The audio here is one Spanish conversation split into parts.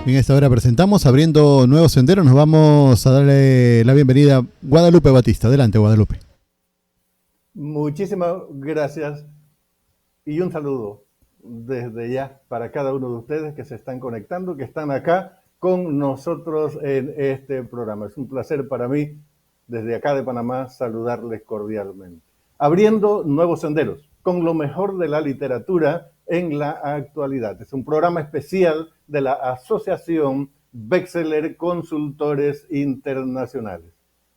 En esta hora presentamos Abriendo Nuevos Senderos. Nos vamos a darle la bienvenida a Guadalupe Batista. Adelante, Guadalupe. Muchísimas gracias y un saludo desde ya para cada uno de ustedes que se están conectando, que están acá con nosotros en este programa. Es un placer para mí, desde acá de Panamá, saludarles cordialmente. Abriendo Nuevos Senderos, con lo mejor de la literatura en la actualidad. Es un programa especial de la Asociación Bestseller Consultores Internacionales.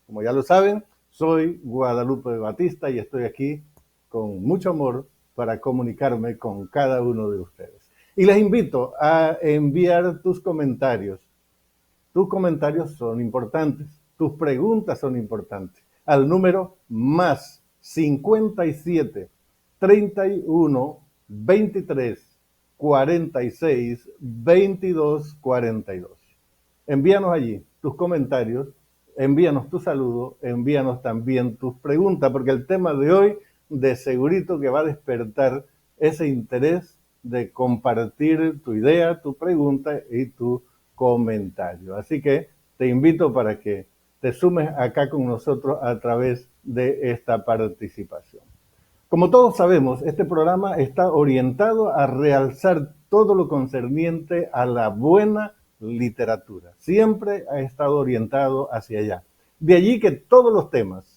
Como ya lo saben, soy Guadalupe Batista y estoy aquí con mucho amor para comunicarme con cada uno de ustedes. Y les invito a enviar tus comentarios. Tus comentarios son importantes, tus preguntas son importantes. Al número más 57 31 23 46 22 42. Envíanos allí tus comentarios, envíanos tu saludo, envíanos también tus preguntas, porque el tema de hoy de segurito que va a despertar ese interés de compartir tu idea, tu pregunta y tu comentario. Así que te invito para que te sumes acá con nosotros a través de esta participación. Como todos sabemos, este programa está orientado a realzar todo lo concerniente a la buena literatura. Siempre ha estado orientado hacia allá. De allí que todos los temas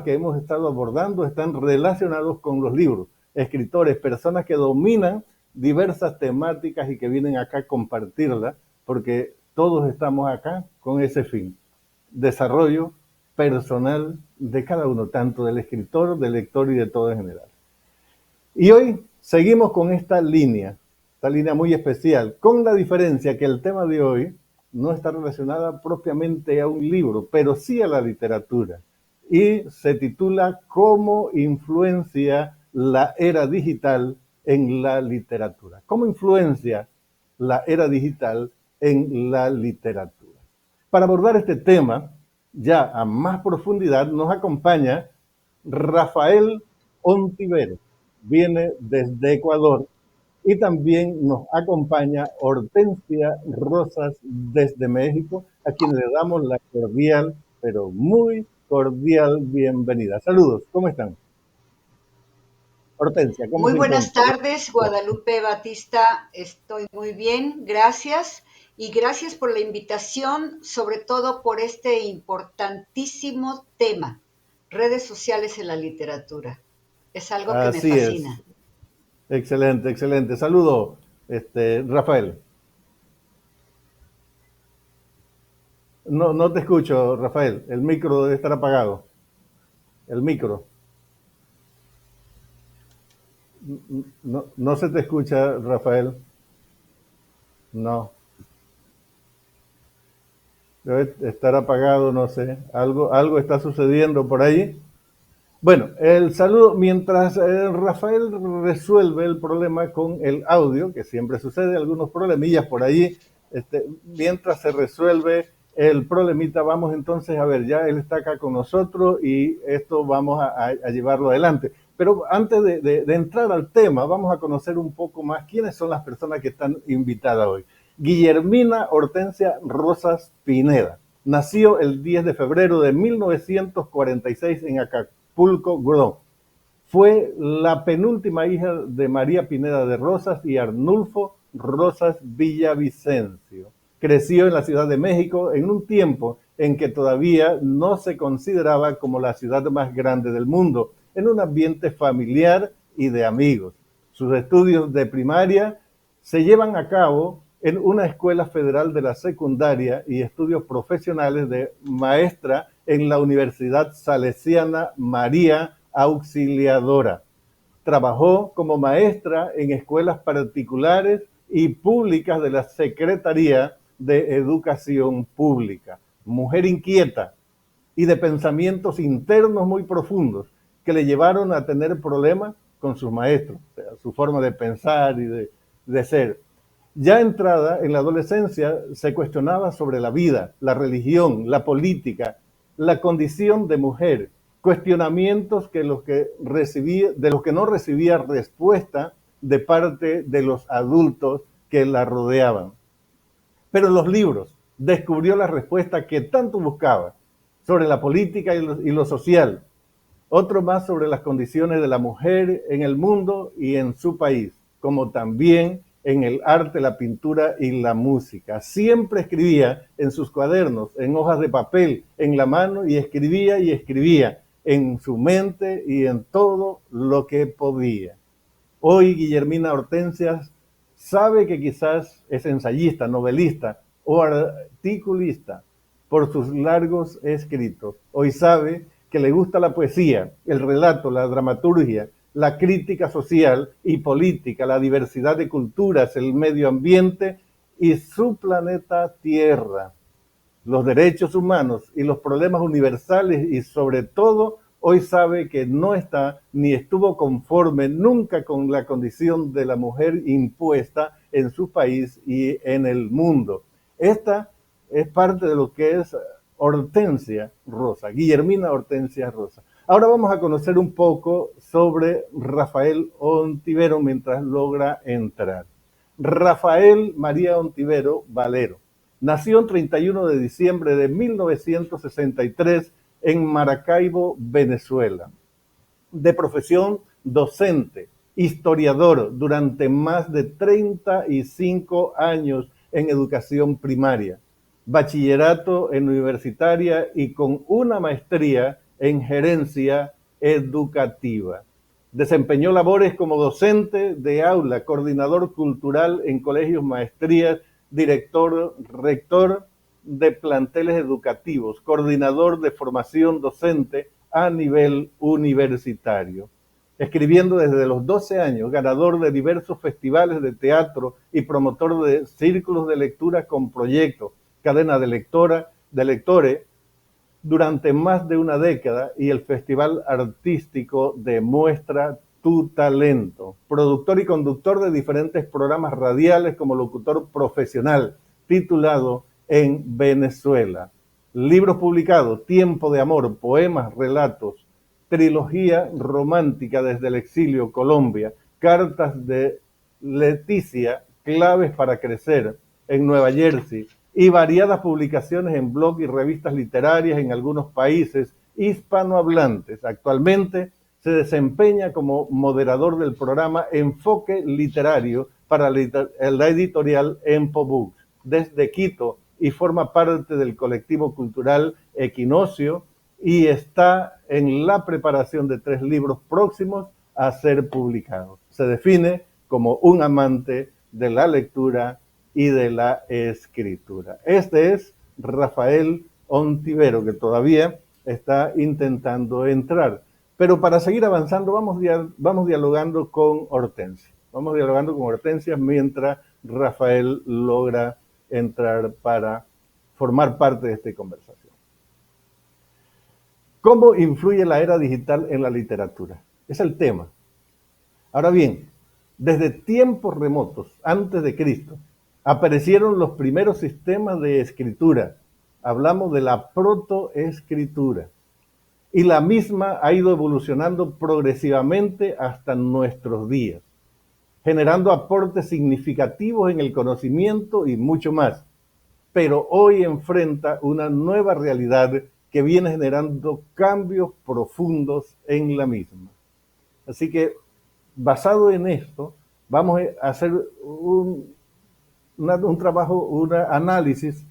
que hemos estado abordando están relacionados con los libros, escritores, personas que dominan diversas temáticas y que vienen acá a compartirlas, porque todos estamos acá con ese fin. Desarrollo personal de cada uno, tanto del escritor, del lector y de todo en general. Y hoy seguimos con esta línea muy especial, con la diferencia que el tema de hoy no está relacionada propiamente a un libro, pero sí a la literatura. Y se titula ¿Cómo influencia la era digital en la literatura? ¿Cómo influencia la era digital en la literatura? Para abordar este tema, ya a más profundidad, nos acompaña Rafael Ontiveros, viene desde Ecuador, y también nos acompaña Hortensia Rosas desde México, a quien le damos la cordial, pero muy cordial bienvenida. Saludos, ¿cómo están? Hortensia, ¿cómo Muy se buenas encuentra? tardes, Guadalupe Batista. Estoy muy bien, gracias. Y gracias por la invitación, sobre todo por este importantísimo tema, redes sociales en la literatura. Es algo que me Así es. fascina. Excelente, excelente. Saludo, Rafael. No te escucho, Rafael. El micro debe estar apagado. El micro. No se te escucha, Rafael. No. Debe estar apagado, no sé. Algo está sucediendo por ahí. Bueno, el saludo, mientras Rafael resuelve el problema con el audio, que siempre sucede, algunos problemillas por ahí, mientras se resuelve el problemita, vamos entonces a ver, ya él está acá con nosotros y esto vamos a llevarlo adelante. Pero antes de entrar al tema, vamos a conocer un poco más quiénes son las personas que están invitadas hoy. Guillermina Hortensia Rosas Pineda. Nació el 10 de febrero de 1946 en Acapulco, Guerrero. Fue la penúltima hija de María Pineda de Rosas y Arnulfo Rosas Villavicencio. Creció en la Ciudad de México en un tiempo en que todavía no se consideraba como la ciudad más grande del mundo, en un ambiente familiar y de amigos. Sus estudios de primaria se llevan a cabo en una escuela federal de la secundaria y estudios profesionales de maestra en la Universidad Salesiana María Auxiliadora. Trabajó como maestra en escuelas particulares y públicas de la Secretaría de Educación Pública. Mujer inquieta y de pensamientos internos muy profundos que le llevaron a tener problemas con sus maestros, o sea, su forma de pensar y de ser. Ya entrada en la adolescencia se cuestionaba sobre la vida, la religión, la política, la condición de mujer, cuestionamientos de los que no recibía respuesta de parte de los adultos que la rodeaban. Pero en los libros descubrió la respuesta que tanto buscaba sobre la política y lo social, otro más sobre las condiciones de la mujer en el mundo y en su país, como también en el arte, la pintura y la música. Siempre escribía en sus cuadernos, en hojas de papel, en la mano, y escribía en su mente y en todo lo que podía. Hoy Guillermina Hortensias sabe que quizás es ensayista, novelista o articulista por sus largos escritos. Hoy sabe que le gusta la poesía, el relato, la dramaturgia, la crítica social y política, la diversidad de culturas, el medio ambiente y su planeta Tierra, los derechos humanos y los problemas universales, y sobre todo hoy sabe que no está ni estuvo conforme nunca con la condición de la mujer impuesta en su país y en el mundo. Esta es parte de lo que es Hortensia Rosa, Guillermina Hortensia Rosa. Ahora vamos a conocer un poco sobre Rafael Ontivero mientras logra entrar. Rafael María Ontivero Valero nació el 31 de diciembre de 1963 en Maracaibo, Venezuela. De profesión docente, historiador, durante más de 35 años en educación primaria, bachillerato en universitaria y con una maestría en gerencia educativa. Desempeñó labores como docente de aula, coordinador cultural en colegios, maestrías, director, rector de planteles educativos, coordinador de formación docente a nivel universitario. Escribiendo desde los 12 años, ganador de diversos festivales de teatro y promotor de círculos de lectura con proyectos, cadena de lectores durante más de una década, y el Festival Artístico Demuestra tu Talento. Productor y conductor de diferentes programas radiales como locutor profesional, titulado En Venezuela. Libros publicados: Tiempo de Amor, poemas, relatos, trilogía romántica desde el exilio, Colombia, Cartas de Leticia, Claves para Crecer, en Nueva Jersey, y variadas publicaciones en blog y revistas literarias en algunos países hispanohablantes. Actualmente se desempeña como moderador del programa Enfoque Literario para la editorial Empo Books desde Quito, y forma parte del colectivo cultural Equinoccio, y está en la preparación de 3 libros próximos a ser publicados. Se define como un amante de la lectura y de la escritura. Este es Rafael Ontivero, que todavía está intentando entrar. Pero para seguir avanzando, vamos dialogando con Hortensia. Vamos dialogando con Hortensia mientras Rafael logra entrar para formar parte de esta conversación. ¿Cómo influye la era digital en la literatura? Es el tema. Ahora bien, desde tiempos remotos, antes de Cristo, aparecieron los primeros sistemas de escritura. Hablamos de la protoescritura. Y la misma ha ido evolucionando progresivamente hasta nuestros días, generando aportes significativos en el conocimiento y mucho más. Pero hoy enfrenta una nueva realidad que viene generando cambios profundos en la misma. Así que, basado en esto, vamos a hacer un trabajo, un análisis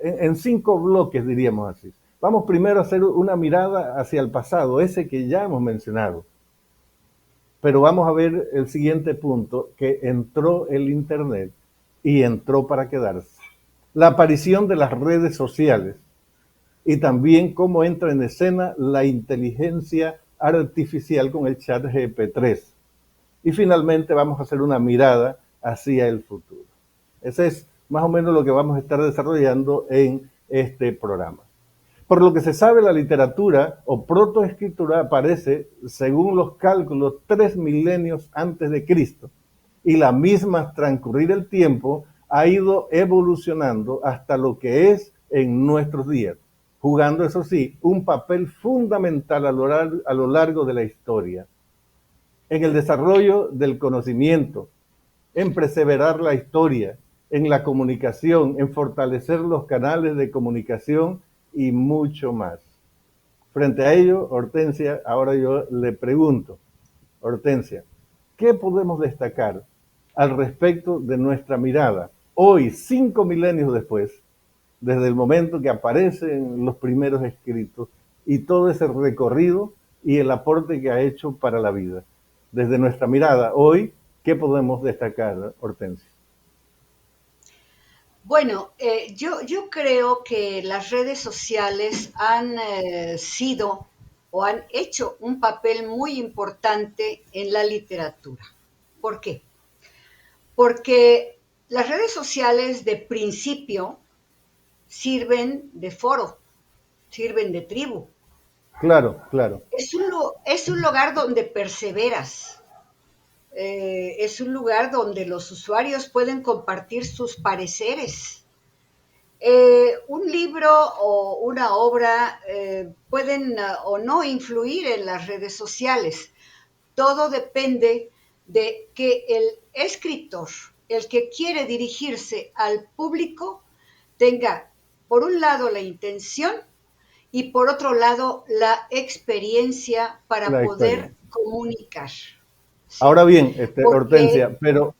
en 5 bloques, diríamos así. Vamos primero a hacer una mirada hacia el pasado, ese que ya hemos mencionado. Pero vamos a ver el siguiente punto, que entró el Internet y entró para quedarse. La aparición de las redes sociales y también cómo entra en escena la inteligencia artificial con el ChatGPT. Y finalmente vamos a hacer una mirada hacia el futuro. Ese es más o menos lo que vamos a estar desarrollando en este programa. Por lo que se sabe, la literatura o protoescritura aparece, según los cálculos, 3 milenios antes de Cristo, y la misma, transcurrir el tiempo, ha ido evolucionando hasta lo que es en nuestros días, jugando, eso sí, un papel fundamental a lo largo de la historia, en el desarrollo del conocimiento, en perseverar la historia en la comunicación, en fortalecer los canales de comunicación y mucho más. Frente a ello, Hortensia, ahora yo le pregunto, Hortensia, ¿qué podemos destacar al respecto de nuestra mirada hoy, 5 milenios después, desde el momento que aparecen los primeros escritos y todo ese recorrido y el aporte que ha hecho para la vida? Desde nuestra mirada hoy, ¿qué podemos destacar, Hortensia? Bueno, yo creo que las redes sociales han sido o han hecho un papel muy importante en la literatura. ¿Por qué? Porque las redes sociales de principio sirven de foro, sirven de tribu. Claro, claro. Es un lugar donde perseveras, es un lugar donde los usuarios pueden compartir sus pareceres. Un libro o una obra pueden o no influir en las redes sociales. Todo depende de que el escritor, el que quiere dirigirse al público, tenga, por un lado, la intención y por otro lado, la experiencia para La poder experiencia. comunicar. ¿Sí? Ahora bien, Porque, Hortensia, pero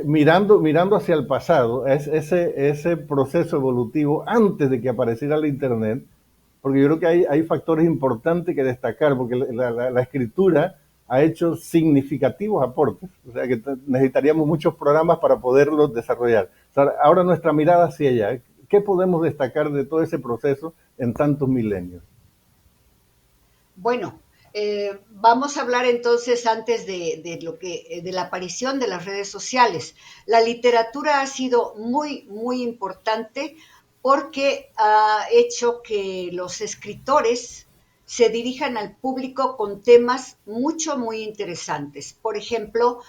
mirando hacia el pasado, es ese proceso evolutivo antes de que apareciera el Internet, porque yo creo que hay factores importantes que destacar, porque la escritura ha hecho significativos aportes, o sea que necesitaríamos muchos programas para poderlos desarrollar. O sea, ahora nuestra mirada hacia allá, ¿qué podemos destacar de todo ese proceso en tantos milenios? bueno, vamos a hablar entonces antes de la aparición de las redes sociales. La literatura ha sido muy, muy importante porque ha hecho que los escritores se dirijan al público con temas mucho, muy interesantes. Por ejemplo,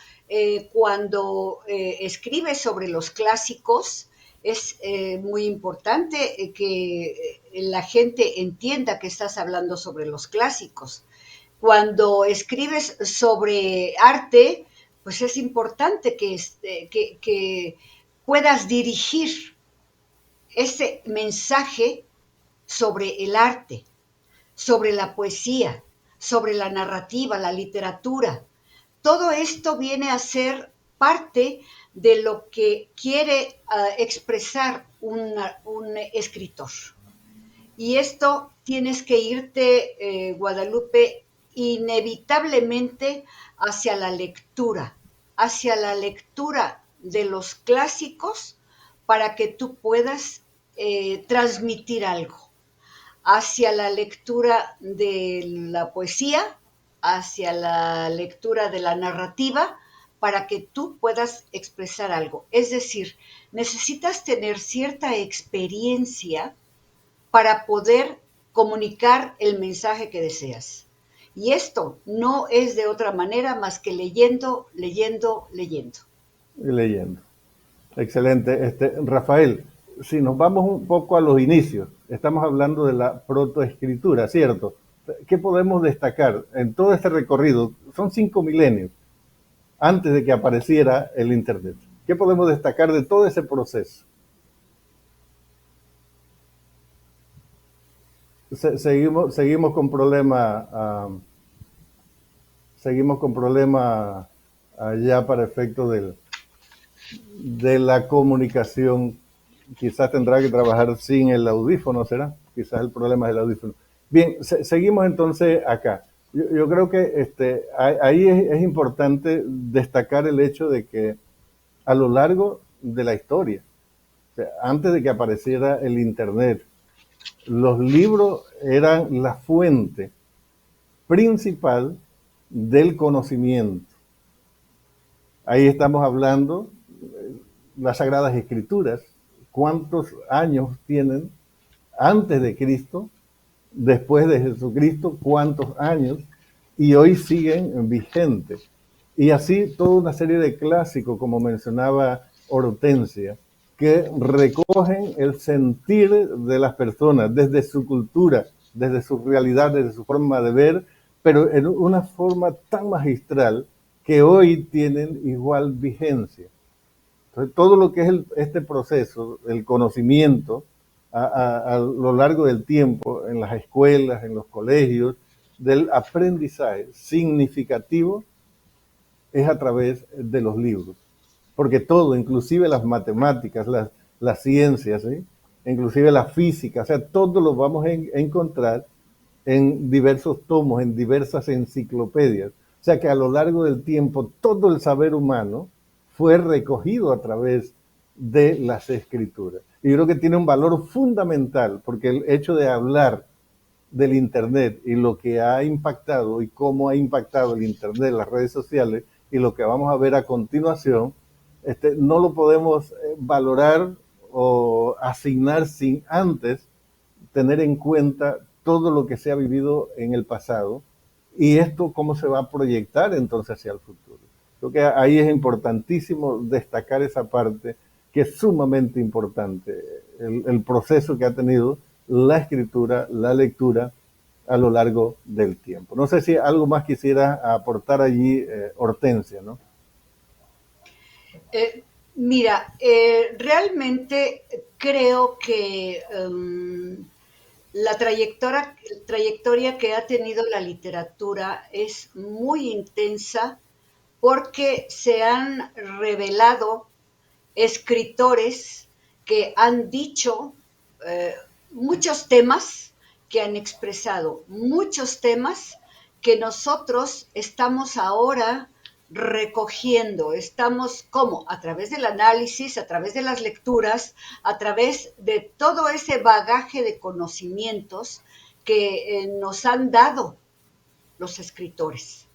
cuando escribe sobre los clásicos, es muy importante que la gente entienda que estás hablando sobre los clásicos. Cuando escribes sobre arte, pues es importante que puedas dirigir ese mensaje sobre el arte, sobre la poesía, sobre la narrativa, la literatura. Todo esto viene a ser parte de lo que quiere expresar un escritor. Y esto tienes que irte, Guadalupe, inevitablemente hacia la lectura de los clásicos para que tú puedas transmitir algo, hacia la lectura de la poesía, hacia la lectura de la narrativa, para que tú puedas expresar algo. Es decir, necesitas tener cierta experiencia para poder comunicar el mensaje que deseas. Y esto no es de otra manera más que leyendo, leyendo, leyendo. Leyendo. Excelente. Rafael, si nos vamos un poco a los inicios, estamos hablando de la protoescritura, ¿cierto? ¿Qué podemos destacar en todo este recorrido? Son 5 milenios antes de que apareciera el Internet. ¿Qué podemos destacar de todo ese proceso? Seguimos con problema, seguimos con problema allá para efecto de la comunicación. Quizás tendrá que trabajar sin el audífono, ¿será? Quizás el problema es el audífono. Bien, seguimos entonces acá. Yo creo que ahí es importante destacar el hecho de que a lo largo de la historia, o sea, antes de que apareciera el Internet, los libros eran la fuente principal del conocimiento. Ahí estamos hablando las Sagradas Escrituras, cuántos años tienen antes de Cristo, después de Jesucristo, cuántos años, y hoy siguen vigentes. Y así toda una serie de clásicos, como mencionaba Hortensia, que recogen el sentir de las personas desde su cultura, desde su realidad, desde su forma de ver, pero en una forma tan magistral que hoy tienen igual vigencia. Entonces, todo lo que es este proceso, el conocimiento a lo largo del tiempo, en las escuelas, en los colegios, del aprendizaje significativo es a través de los libros. Porque todo, inclusive las matemáticas, las ciencias, ¿sí? Inclusive la física, o sea, todo lo vamos a encontrar en diversos tomos, en diversas enciclopedias. O sea que a lo largo del tiempo todo el saber humano fue recogido a través de las escrituras. Y yo creo que tiene un valor fundamental, porque el hecho de hablar del Internet y lo que ha impactado y cómo ha impactado el Internet, las redes sociales y lo que vamos a ver a continuación, no lo podemos valorar o asignar sin antes tener en cuenta todo lo que se ha vivido en el pasado y esto cómo se va a proyectar entonces hacia el futuro. Creo que ahí es importantísimo destacar esa parte que es sumamente importante, el proceso que ha tenido la escritura, la lectura a lo largo del tiempo. No sé si algo más quisiera aportar allí, Hortensia, ¿no? Mira, realmente creo que la trayectoria que ha tenido la literatura es muy intensa porque se han revelado escritores que han dicho eh, muchos temas, que han expresado muchos temas que nosotros estamos ahora recogiendo, estamos como a través del análisis, a través de las lecturas, a través de todo ese bagaje de conocimientos que nos han dado los escritores.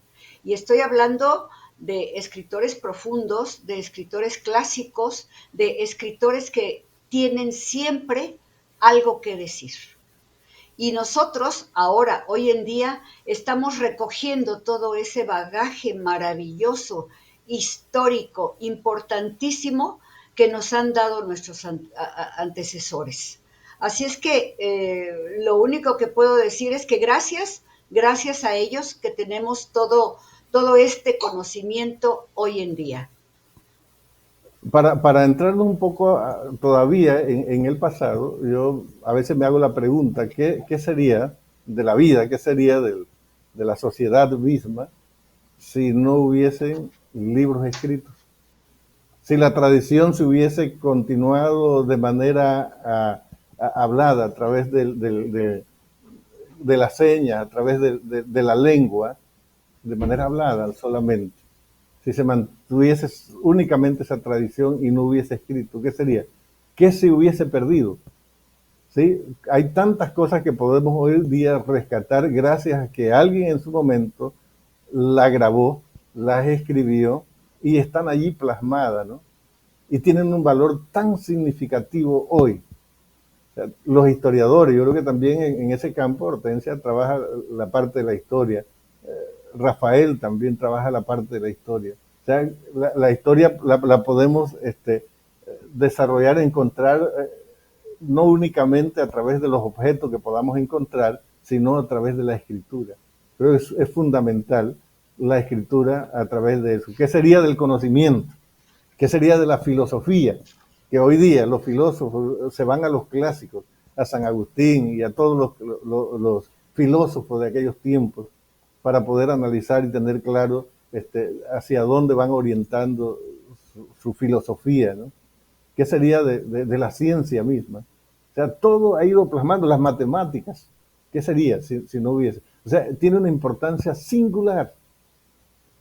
Y estoy hablando de escritores profundos, de escritores clásicos, de escritores que tienen siempre algo que decir. Y nosotros ahora, hoy en día, estamos recogiendo todo ese bagaje maravilloso, histórico, importantísimo que nos han dado nuestros antecesores. Así es que lo único que puedo decir es que gracias a ellos que tenemos todo este conocimiento hoy en día. Para entrarnos un poco todavía en el pasado, yo a veces me hago la pregunta, ¿qué sería de la vida, qué sería de la sociedad misma si no hubiesen libros escritos? Si la tradición se hubiese continuado de manera hablada a través de la seña, a través de la lengua, de manera hablada solamente. Si se mantuviese únicamente esa tradición y no hubiese escrito, ¿qué sería? ¿Qué se hubiese perdido? ¿Sí? Hay tantas cosas que podemos hoy día rescatar gracias a que alguien en su momento la grabó, las escribió y están allí plasmadas, ¿no? Y tienen un valor tan significativo hoy. O sea, los historiadores, yo creo que también en ese campo Hortensia trabaja la parte de la historia, Rafael también trabaja la parte de la historia. O sea, la historia la podemos desarrollar, encontrar, no únicamente a través de los objetos que podamos encontrar, sino a través de la escritura. Pero es fundamental la escritura a través de eso. ¿Qué sería del conocimiento? ¿Qué sería de la filosofía? Que hoy día los filósofos se van a los clásicos, a San Agustín y a todos los filósofos de aquellos tiempos, para poder analizar y tener claro hacia dónde van orientando su filosofía, ¿no? ¿Qué sería de la ciencia misma? O sea, todo ha ido plasmando, las matemáticas. ¿Qué sería si no hubiese? O sea, tiene una importancia singular.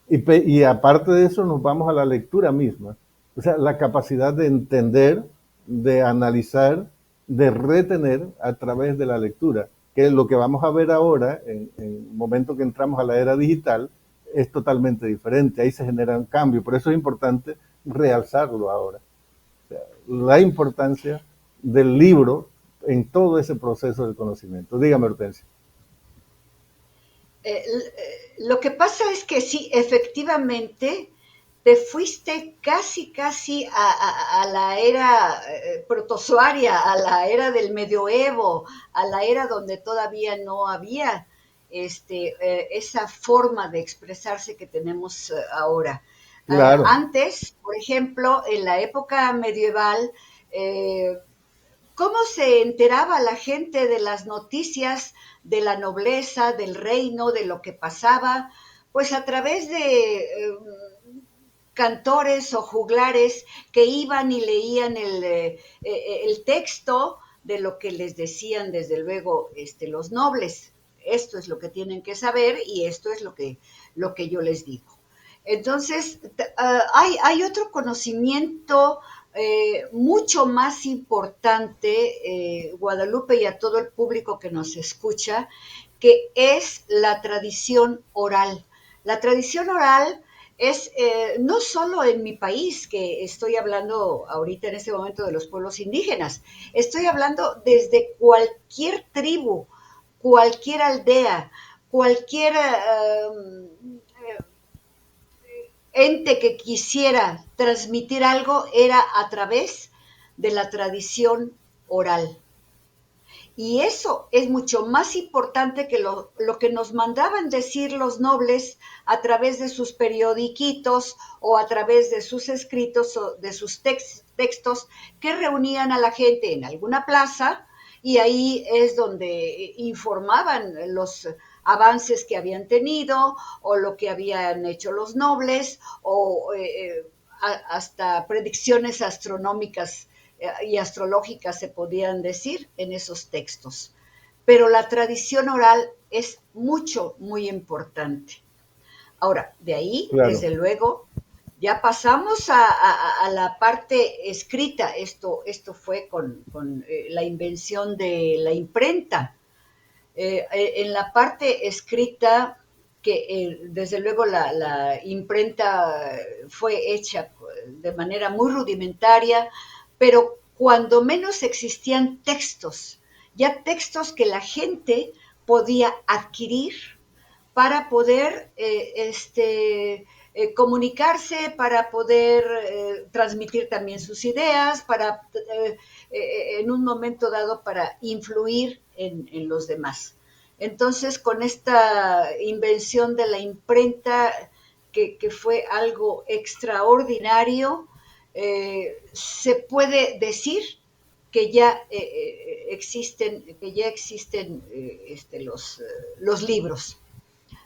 Y aparte de eso nos vamos a la lectura misma. O sea, la capacidad de entender, de analizar, de retener a través de la lectura, que es lo que vamos a ver ahora, en el momento que entramos a la era digital, es totalmente diferente. Ahí se genera un cambio. Por eso es importante realzarlo ahora. O sea, la importancia del libro en todo ese proceso del conocimiento. Dígame, Hortensia. Lo que pasa es que sí, efectivamente, te fuiste casi a la era protozoaria, a la era del medioevo, a la era donde todavía no había esa forma de expresarse que tenemos ahora. Claro, Antes, por ejemplo, en la época medieval, eh, ¿cómo se enteraba la gente de las noticias de la nobleza, del reino, de lo que pasaba? Pues a través de cantores o juglares que iban y leían el texto de lo que les decían, desde luego, los nobles. Esto es lo que tienen que saber y esto es lo que yo les digo. Entonces, hay otro conocimiento mucho más importante, Guadalupe, y a todo el público que nos escucha, que es la tradición oral. La tradición oral es no solo en mi país, que estoy hablando ahorita en este momento de los pueblos indígenas, estoy hablando desde cualquier tribu, cualquier aldea, cualquier ente que quisiera transmitir algo era a través de la tradición oral. Y eso es mucho más importante que lo que nos mandaban decir los nobles a través de sus periodiquitos o a través de sus escritos o de sus textos que reunían a la gente en alguna plaza y ahí es donde informaban los avances que habían tenido o lo que habían hecho los nobles o hasta predicciones astronómicas y astrológicas se podían decir en esos textos. Pero la tradición oral es mucho, muy importante. Ahora, de ahí, claro, desde luego, ya pasamos a la parte escrita. Esto fue con la invención de la imprenta. En la parte escrita, que desde luego la imprenta fue hecha de manera muy rudimentaria, pero cuando menos existían textos, ya textos que la gente podía adquirir para poder comunicarse, para poder transmitir también sus ideas, para en un momento dado para influir en los demás. Entonces, con esta invención de la imprenta, que fue algo extraordinario, se puede decir que ya existen los libros.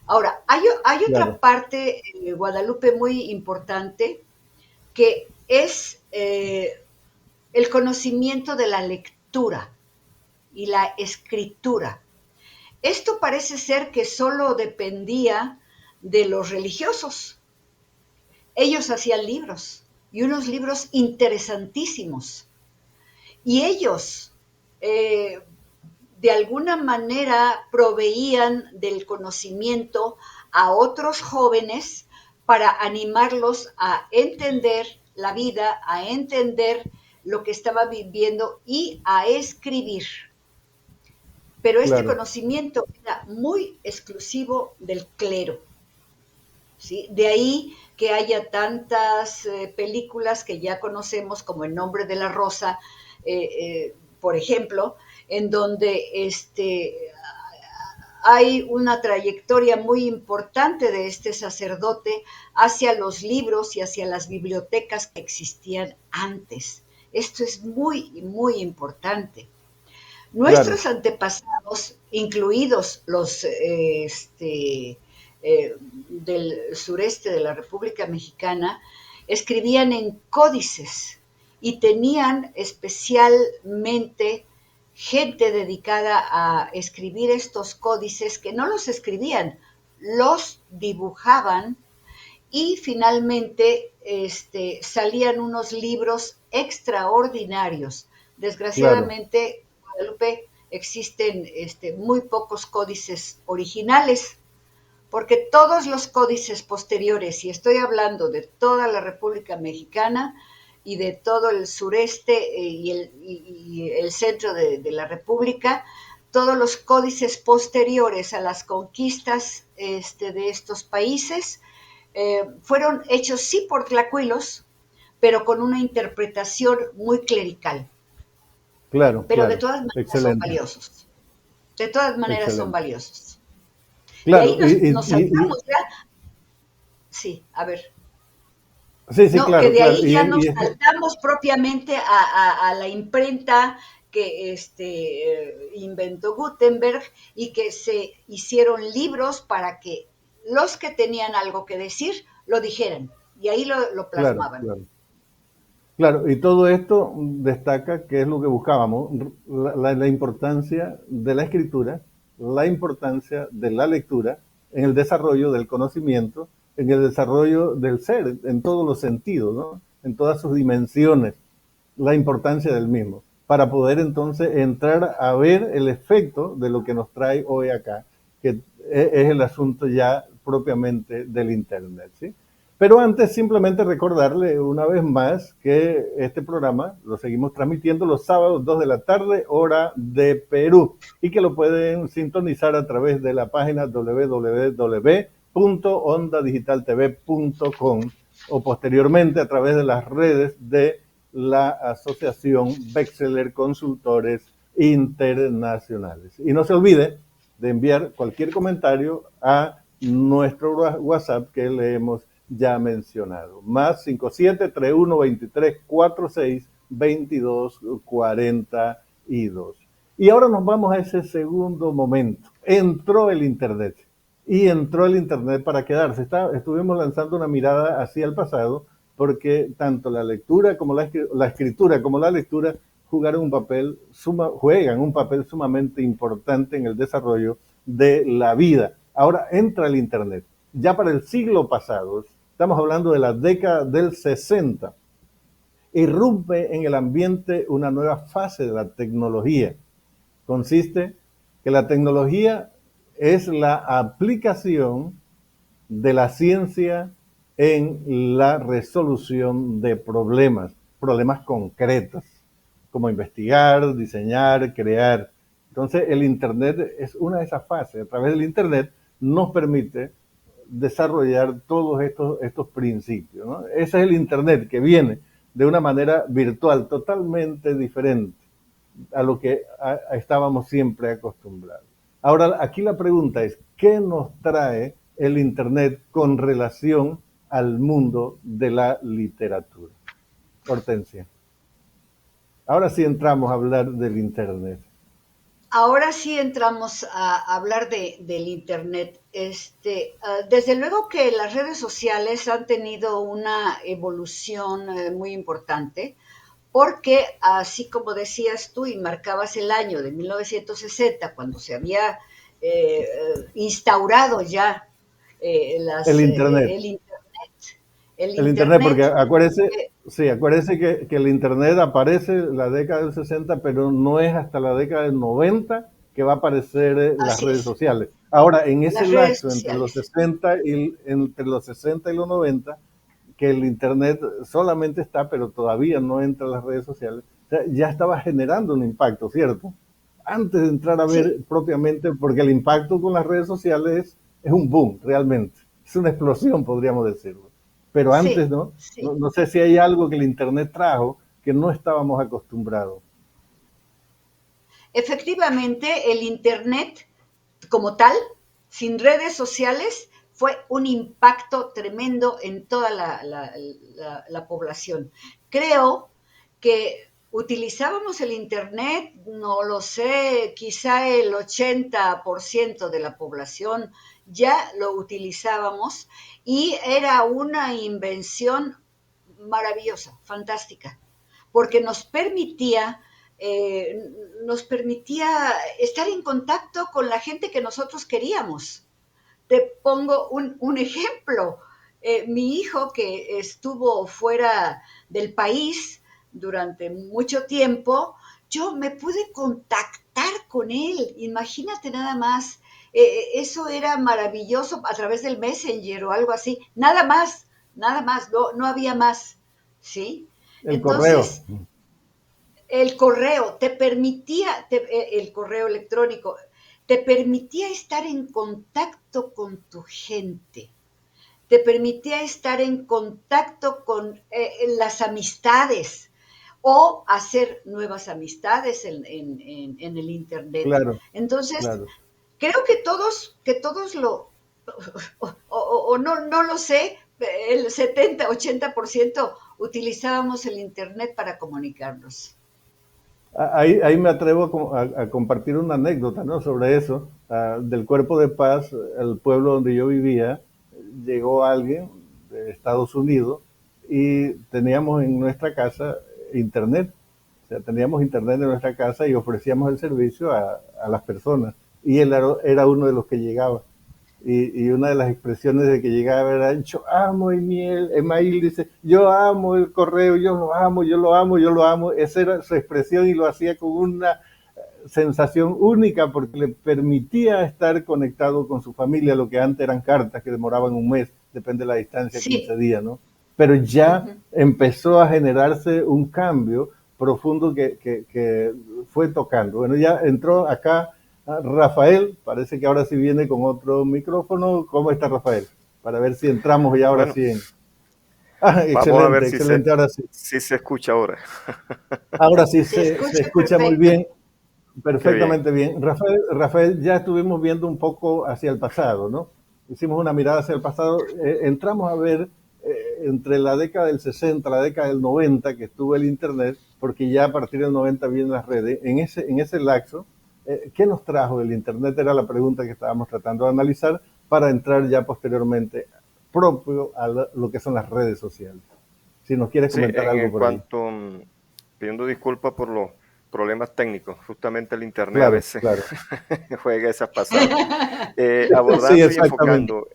Ahora, hay otra claro, parte, Guadalupe, muy importante, que es el conocimiento de la lectura y la escritura. Esto parece ser que solo dependía de los religiosos. Ellos hacían libros y unos libros interesantísimos. Y ellos, de alguna manera, proveían del conocimiento a otros jóvenes para animarlos a entender la vida, a entender lo que estaba viviendo y a escribir. Pero este claro. conocimiento era muy exclusivo del clero. ¿Sí? De ahí que haya tantas películas que ya conocemos como El nombre de la rosa, por ejemplo, en donde hay una trayectoria muy importante de este sacerdote hacia los libros y hacia las bibliotecas que existían antes. Esto es muy, muy importante. Claro, Nuestros antepasados, incluidos los del sureste de la República Mexicana, escribían en códices y tenían especialmente gente dedicada a escribir estos códices que no los escribían, los dibujaban y finalmente salían unos libros extraordinarios. claro, Desgraciadamente, Guadalupe, existen muy pocos códices originales, porque todos los códices posteriores, y estoy hablando de toda la República Mexicana y de todo el sureste y el centro de la República, todos los códices posteriores a las conquistas de estos países fueron hechos sí por tlacuilos, pero con una interpretación muy clerical. claro, Pero de claro. todas maneras son Excelente, valiosos. De todas maneras son excelente. valiosos. De ahí Claro, nos saltamos ya. Sí, a ver. Sí, sí, No, que claro, de claro. ahí ya nos saltamos propiamente a la imprenta que inventó Gutenberg y que se hicieron libros para que los que tenían algo que decir lo dijeran y ahí lo claro, plasmaban. claro. Claro, y todo esto destaca que es lo que buscábamos, la importancia de la escritura, la importancia de la lectura en el desarrollo del conocimiento, en el desarrollo del ser, en todos los sentidos, ¿no? En todas sus dimensiones, la importancia del mismo, para poder entonces entrar a ver el efecto de lo que nos trae hoy acá, que es el asunto ya propiamente del Internet, ¿sí? Pero antes simplemente recordarle una vez más que este programa lo seguimos transmitiendo los sábados 2 de la tarde, hora de Perú, y que lo pueden sintonizar a través de la página www.ondadigitaltv.com o posteriormente a través de las redes de la Asociación Bexeler Consultores Internacionales. Y no se olvide de enviar cualquier comentario a nuestro WhatsApp que le hemos ya mencionado. Más 57-31-23-46-22-42. Y ahora nos vamos a ese segundo momento. Entró el Internet. Y entró el Internet para quedarse. Estuvimos lanzando una mirada hacia el pasado porque tanto la lectura como la escritura como la lectura juegan un papel sumamente importante en el desarrollo de la vida. Ahora entra el Internet. Ya para el siglo pasado, estamos hablando de la década del 60, irrumpe en el ambiente una nueva fase de la tecnología. Consiste que la tecnología es la aplicación de la ciencia en la resolución de problemas concretos, como investigar, diseñar, crear. Entonces, el Internet es una de esas fases. A través del Internet nos permite desarrollar todos estos principios, ¿no? Ese es el Internet que viene de una manera virtual totalmente diferente a lo que estábamos siempre acostumbrados. Ahora, aquí la pregunta es, ¿qué nos trae el Internet con relación al mundo de la literatura? Hortensia. Ahora sí entramos a hablar del Internet. Ahora sí entramos a hablar del Internet. Desde luego que las redes sociales han tenido una evolución muy importante, porque así como decías tú y marcabas el año de 1960, cuando se había instaurado ya El Internet. el Internet, el El Internet, porque Internet, acuérdese, eh, sí, acuérdese que el Internet aparece en la década del 60, pero no es hasta la década del 90 que va a aparecer las así redes es, sociales. Ahora, en ese las redes lapso sociales. entre los 60 y los 90, que el Internet solamente está, pero todavía no entra en las redes sociales, o sea, ya estaba generando un impacto, ¿cierto? Antes de entrar a ver Sí, propiamente, porque el impacto con las redes sociales es un boom, realmente. Es una explosión, podríamos decirlo. Pero antes, sí, ¿no? sí. No sé si hay algo que el Internet trajo que no estábamos acostumbrados. Efectivamente, el Internet como tal, sin redes sociales, fue un impacto tremendo en toda la población. Creo que utilizábamos el Internet, no lo sé, quizá el 80% de la población ya lo utilizábamos y era una invención maravillosa, fantástica, porque eh, nos permitía estar en contacto con la gente que nosotros queríamos. Te pongo un ejemplo. Mi hijo que estuvo fuera del país durante mucho tiempo, yo me pude contactar con él. Imagínate nada más. Eso era maravilloso a través del Messenger o algo así. Nada más, no había más. ¿Sí? El correo. Entonces, el correo te permitía, el correo electrónico, te permitía estar en contacto con tu gente, te permitía estar en contacto con las amistades o hacer nuevas amistades en el Internet. Claro, Entonces, claro. creo que todos lo, o no lo sé, el 70-80% utilizábamos el Internet para comunicarnos. Ahí me atrevo a compartir una anécdota, ¿no? Sobre eso, del Cuerpo de Paz, el pueblo donde yo vivía, llegó alguien de Estados Unidos y teníamos en nuestra casa internet. O sea, teníamos internet en nuestra casa y ofrecíamos el servicio a las personas. Y él era uno de los que llegaba. Y una de las expresiones de que llegaba era, yo amo el miel, Email dice, yo amo el correo, yo lo amo, yo lo amo, yo lo amo. Esa era su expresión y lo hacía con una sensación única porque le permitía estar conectado con su familia, lo que antes eran cartas que demoraban un mes, depende de la distancia, Sí. 15 días, ¿no? Pero ya empezó a generarse un cambio profundo que fue tocando. Bueno, ya entró acá Rafael, parece que ahora sí viene con otro micrófono. ¿Cómo está Rafael? Para ver si entramos ya ahora sí en... Vamos a ver excelente, ahora sí. si se escucha ahora. Ahora sí Se se escucha muy perfecto. bien, perfectamente bien. Rafael, ya estuvimos viendo un poco hacia el pasado, ¿no? Hicimos una mirada hacia el pasado, entramos a ver entre la década del 60, la década del 90 que estuvo el Internet, porque ya a partir del 90 vienen las redes, en ese lapso, ¿qué nos trajo el Internet? Era la pregunta que estábamos tratando de analizar para entrar ya posteriormente propio a lo que son las redes sociales. Si nos quieres comentar algo por ahí. Pidiendo disculpas por los problemas técnicos, justamente el Internet Claro, a veces claro. juega esas pasadas. Sí, Abordando y exactamente. enfocando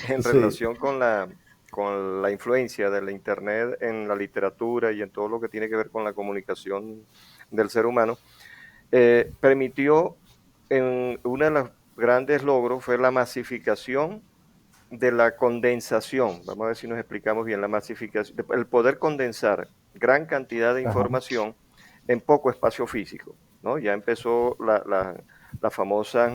en Sí. relación con la influencia de la Internet en la literatura y en todo lo que tiene que ver con la comunicación del ser humano, permitió, uno de los grandes logros fue la masificación de la condensación. Vamos a ver si nos explicamos bien la masificación, el poder condensar gran cantidad de información en poco espacio físico, ¿no? Ya empezó la famosa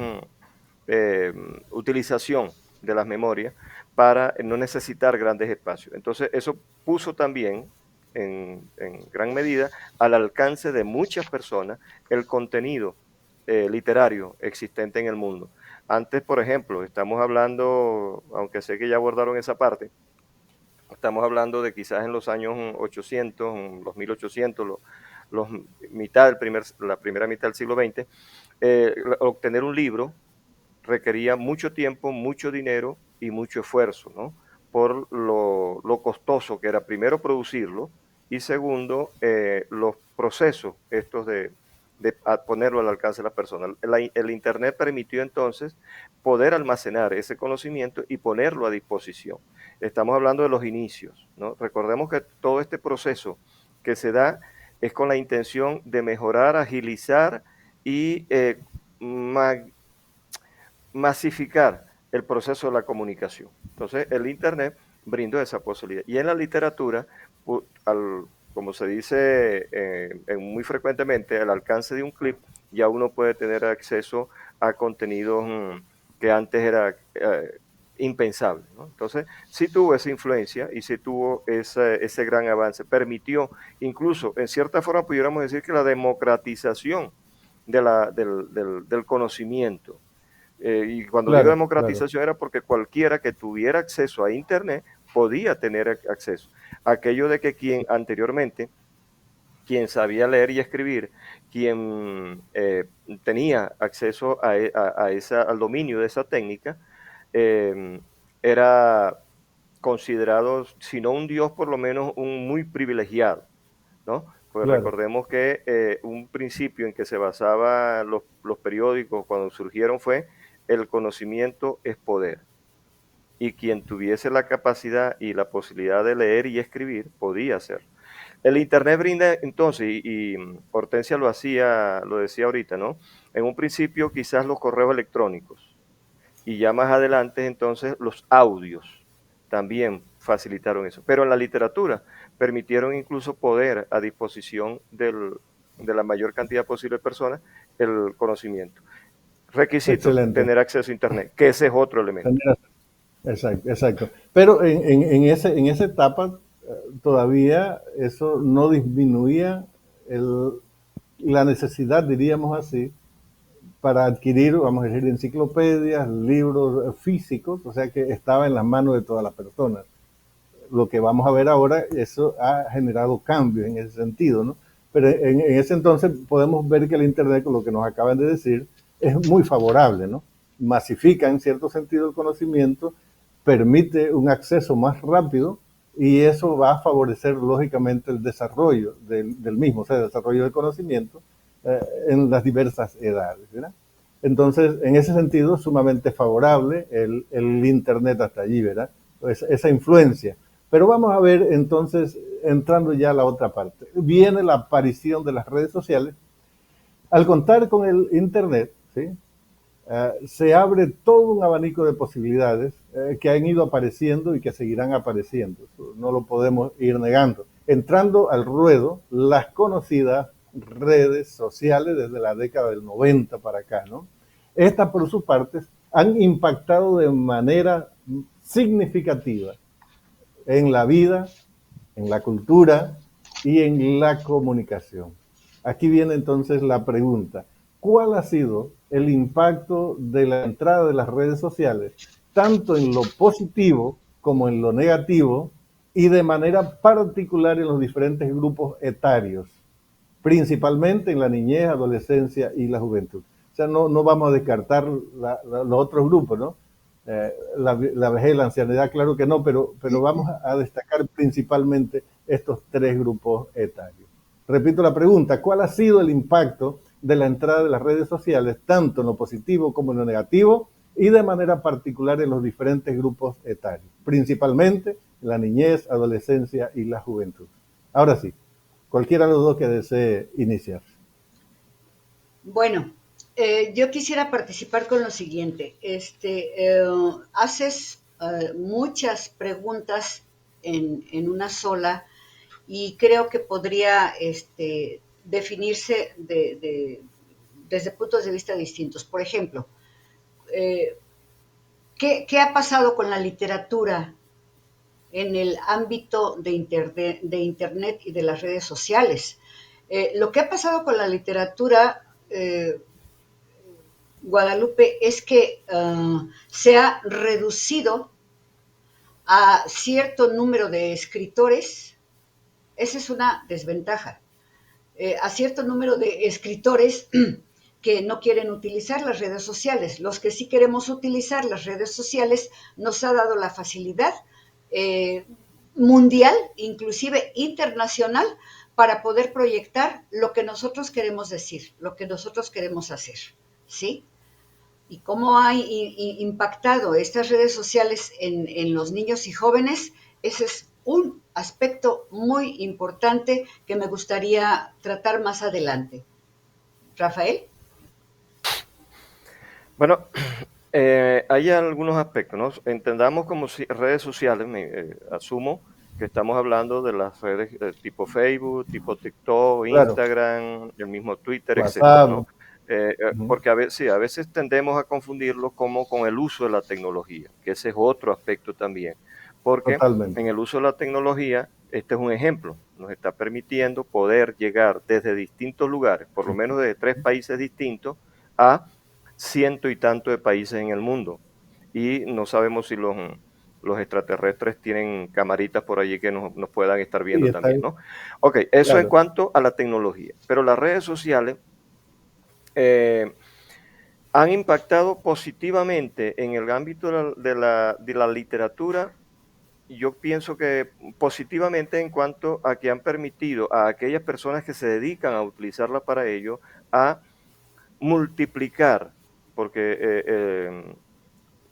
utilización de las memorias para no necesitar grandes espacios. Entonces eso puso también en gran medida al alcance de muchas personas el contenido literario existente en el mundo. Antes, por ejemplo, estamos hablando, aunque sé que ya abordaron esa parte, estamos hablando de quizás en los años 800, los 1800, la primera mitad del siglo XX, obtener un libro requería mucho tiempo, mucho dinero y mucho esfuerzo, ¿no? Por lo costoso que era primero producirlo y segundo, los procesos estos de ponerlo al alcance de las personas. El Internet permitió entonces poder almacenar ese conocimiento y ponerlo a disposición. Estamos hablando de los inicios, ¿no? Recordemos que todo este proceso que se da es con la intención de mejorar, agilizar y masificar el proceso de la comunicación. Entonces, el Internet brindó esa posibilidad. Y en la literatura, como se dice muy frecuentemente, al alcance de un clip, ya uno puede tener acceso a contenidos que antes era impensable, ¿no? Entonces, sí tuvo esa influencia y sí tuvo ese gran avance. Permitió, incluso, en cierta forma, pudiéramos decir que la democratización del conocimiento. Y cuando digo Claro, democratización era porque cualquiera que tuviera acceso a Internet podía tener acceso. Aquello de que quien sabía leer y escribir, quien tenía acceso al dominio de esa técnica, era considerado, si no un dios, por lo menos un muy privilegiado, ¿no? Pues claro. recordemos que un principio en que se basaban los periódicos cuando surgieron fue el conocimiento es poder. Y quien tuviese la capacidad y la posibilidad de leer y escribir podía hacerlo. El Internet brinda entonces, y Hortensia lo decía ahorita, ¿no? En un principio quizás los correos electrónicos y ya más adelante entonces los audios también facilitaron eso. Pero en la literatura permitieron incluso poner a disposición de la mayor cantidad posible de personas el conocimiento. Requisito, Excelente. tener acceso a Internet, que ese es otro elemento. Exacto, exacto. Pero en esa etapa todavía eso no disminuía la necesidad, diríamos así, para adquirir, vamos a decir, enciclopedias, libros físicos, o sea que estaba en las manos de todas las personas. lo que vamos a ver ahora, eso ha generado cambios en ese sentido, ¿no? Pero en ese entonces podemos ver que el Internet, con lo que nos acaban de decir, es muy favorable, ¿no? Masifica en cierto sentido el conocimiento, permite un acceso más rápido y eso va a favorecer lógicamente el desarrollo del mismo, o sea, el desarrollo del conocimiento en las diversas edades, ¿verdad? Entonces, en ese sentido, sumamente favorable el Internet hasta allí, ¿verdad? Pues esa influencia. Pero vamos a ver entonces, entrando ya a la otra parte. Viene la aparición de las redes sociales. Al contar con el Internet, ¿sí? Se abre todo un abanico de posibilidades que han ido apareciendo y que seguirán apareciendo. Eso no lo podemos ir negando. Entrando al ruedo, las conocidas redes sociales desde la década del 90 para acá, ¿no? Estas, por sus partes, han impactado de manera significativa en la vida, en la cultura y en la comunicación. Aquí viene entonces la pregunta: ¿cuál ha sido el impacto de la entrada de las redes sociales, tanto en lo positivo como en lo negativo, y de manera particular en los diferentes grupos etarios, principalmente en la niñez, adolescencia y la juventud? O sea, no vamos a descartar los otros grupos, ¿no? La vejez y la ancianidad, claro que no, pero vamos a destacar principalmente estos tres grupos etarios. Repito la pregunta: ¿cuál ha sido el impacto de la entrada de las redes sociales, tanto en lo positivo como en lo negativo, y de manera particular en los diferentes grupos etarios, principalmente en la niñez, adolescencia y la juventud? Ahora sí, cualquiera de los dos que desee iniciar. Bueno, yo quisiera participar con lo siguiente. Haces muchas preguntas en una sola y creo que podría definirse desde puntos de vista distintos. Por ejemplo, eh, ¿qué ha pasado con la literatura en el ámbito de Internet y de las redes sociales? Lo que ha pasado con la literatura, Guadalupe, es que se ha reducido a cierto número de escritores. Esa es una desventaja. A cierto número de escritores que no quieren utilizar las redes sociales. Los que sí queremos utilizar las redes sociales nos ha dado la facilidad mundial, inclusive internacional, para poder proyectar lo que nosotros queremos decir, lo que nosotros queremos hacer, ¿sí? Y cómo ha impactado estas redes sociales en los niños y jóvenes, ese es un aspecto muy importante que me gustaría tratar más adelante. Rafael. Bueno, hay algunos aspectos, ¿no? Entendamos como si redes sociales, asumo que estamos hablando de las redes tipo Facebook, tipo TikTok, Claro, Instagram, el mismo Twitter, etcétera, WhatsApp. ¿no? Porque sí, a veces tendemos a confundirlo como con el uso de la tecnología, que ese es otro aspecto también, porque Totalmente. en el uso de la tecnología, este es un ejemplo, nos está permitiendo poder llegar desde distintos lugares, por lo menos desde 3 países distintos, a ciento y tanto de países en el mundo. Y no sabemos si los extraterrestres tienen camaritas por allí que nos puedan estar Sí, viendo está también, ahí, ¿no? Ok, eso en claro. cuanto a la tecnología. Pero las redes sociales eh, han impactado positivamente en el ámbito de la literatura. Yo pienso que positivamente en cuanto a que han permitido a aquellas personas que se dedican a utilizarla para ello a multiplicar, porque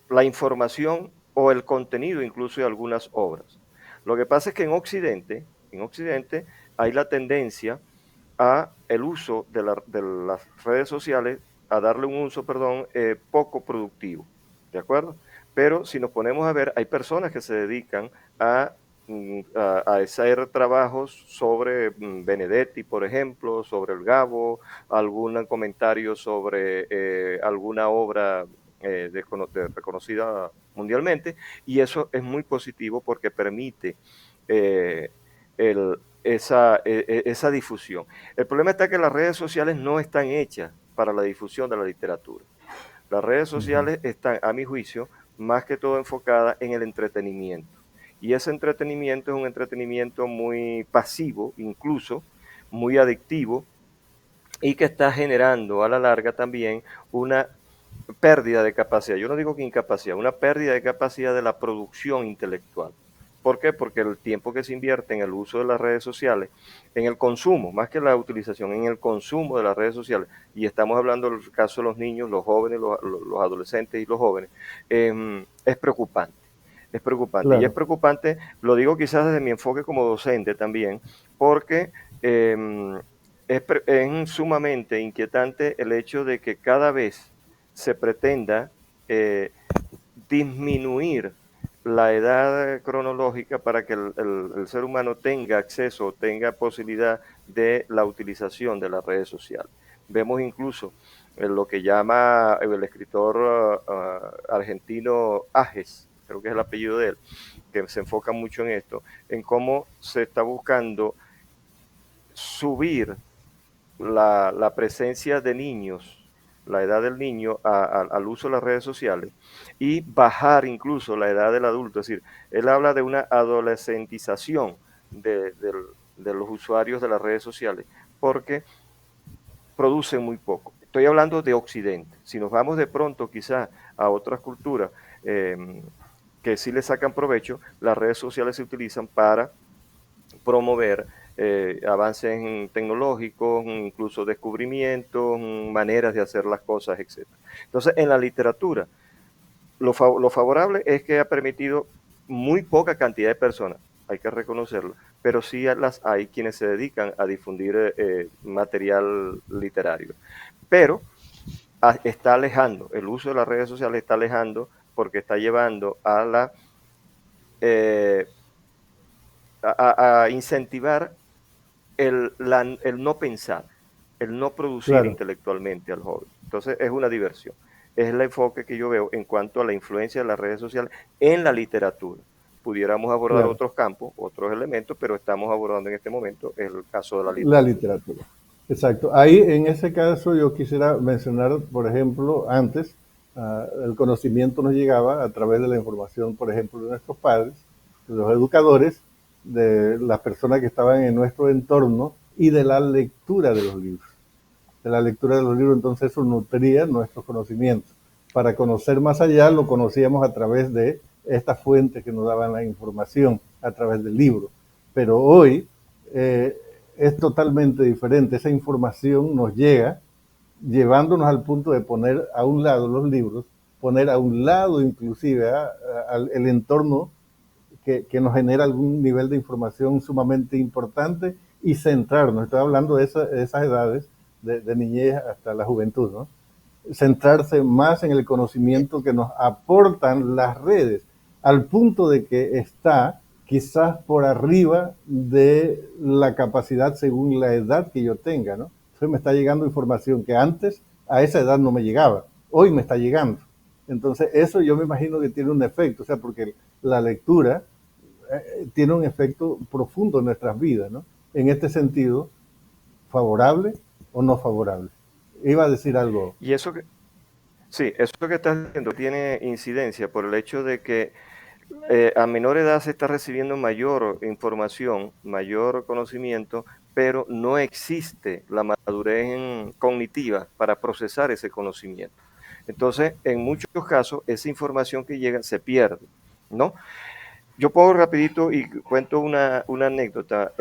la información o el contenido incluso de algunas obras. Lo que pasa es que en Occidente hay la tendencia a el uso de las redes sociales, a darle un uso, perdón, poco productivo, ¿de acuerdo? Pero si nos ponemos a ver, hay personas que se dedican a hacer trabajos sobre Benedetti, por ejemplo, sobre el Gabo, algún comentario sobre alguna obra reconocida mundialmente, y eso es muy positivo porque permite eh, esa difusión. El problema está que las redes sociales no están hechas para la difusión de la literatura. Las redes Ujú. sociales están, a mi juicio, más que todo enfocadas en el entretenimiento. Y ese entretenimiento es un entretenimiento muy pasivo, incluso muy adictivo, y que está generando a la larga también una pérdida de capacidad. Yo no digo que incapacidad, una pérdida de capacidad de la producción intelectual. ¿Por qué? Porque el tiempo que se invierte en el uso de las redes sociales, en el consumo, más que la utilización, en el consumo de las redes sociales, y estamos hablando del caso de los niños, los jóvenes, los adolescentes y los jóvenes, es preocupante. Es preocupante. Claro. Y es preocupante, lo digo quizás desde mi enfoque como docente también, porque es sumamente inquietante el hecho de que cada vez se pretenda disminuir la edad cronológica para que el ser humano tenga acceso, tenga posibilidad de la utilización de las redes sociales. Vemos incluso lo que llama el escritor argentino Ages, creo que es el apellido de él, que se enfoca mucho en esto, en cómo se está buscando subir la presencia de niños, la edad del niño al uso de las redes sociales y bajar incluso la edad del adulto. Es decir, él habla de una adolescentización de los usuarios de las redes sociales porque producen muy poco. Estoy hablando de Occidente. Si nos vamos de pronto quizás a otras culturas que sí le sacan provecho, las redes sociales se utilizan para promover avances tecnológicos, incluso descubrimientos, maneras de hacer las cosas, etc. Entonces, en la literatura, lo favorable es que ha permitido muy poca cantidad de personas, hay que reconocerlo, pero sí hay quienes se dedican a difundir material literario. Pero está alejando, el uso de las redes sociales está alejando porque está llevando a la a incentivar el no pensar, el no producir intelectualmente al joven. Entonces es una diversión. Es el enfoque que yo veo en cuanto a la influencia de las redes sociales en la literatura. Pudiéramos abordar otros campos, otros elementos, pero estamos abordando en este momento el caso de la literatura. La literatura, exacto. Ahí, en ese caso, yo quisiera mencionar, por ejemplo, antes, el conocimiento nos llegaba a través de la información, por ejemplo, de nuestros padres, de los educadores, de las personas que estaban en nuestro entorno y de la lectura de los libros. De la lectura de los libros, entonces eso nutría nuestros conocimientos. Para conocer más allá, lo conocíamos a través de estas fuentes que nos daban la información, a través del libro. Pero hoy es totalmente diferente. Esa información nos llega llevándonos al punto de poner a un lado los libros, poner a un lado inclusive el entorno que nos genera algún nivel de información sumamente importante y centrarnos. Estoy hablando de esas edades, de niñez hasta la juventud, ¿no? Centrarse más en el conocimiento que nos aportan las redes, al punto de que está quizás por arriba de la capacidad según la edad que yo tenga, ¿no? Entonces me está llegando información que antes a esa edad no me llegaba, hoy me está llegando. Entonces eso yo me imagino que tiene un efecto, o sea, porque la lectura tiene un efecto profundo en nuestras vidas, ¿no? En este sentido, ¿favorable o no favorable? Iba a decir algo. Y eso que, sí, eso que estás diciendo tiene incidencia por el hecho de que a menor edad se está recibiendo mayor información, mayor conocimiento, pero no existe la madurez cognitiva para procesar ese conocimiento. Entonces, en muchos casos, esa información que llega se pierde, ¿no? Yo pongo rapidito y cuento una anécdota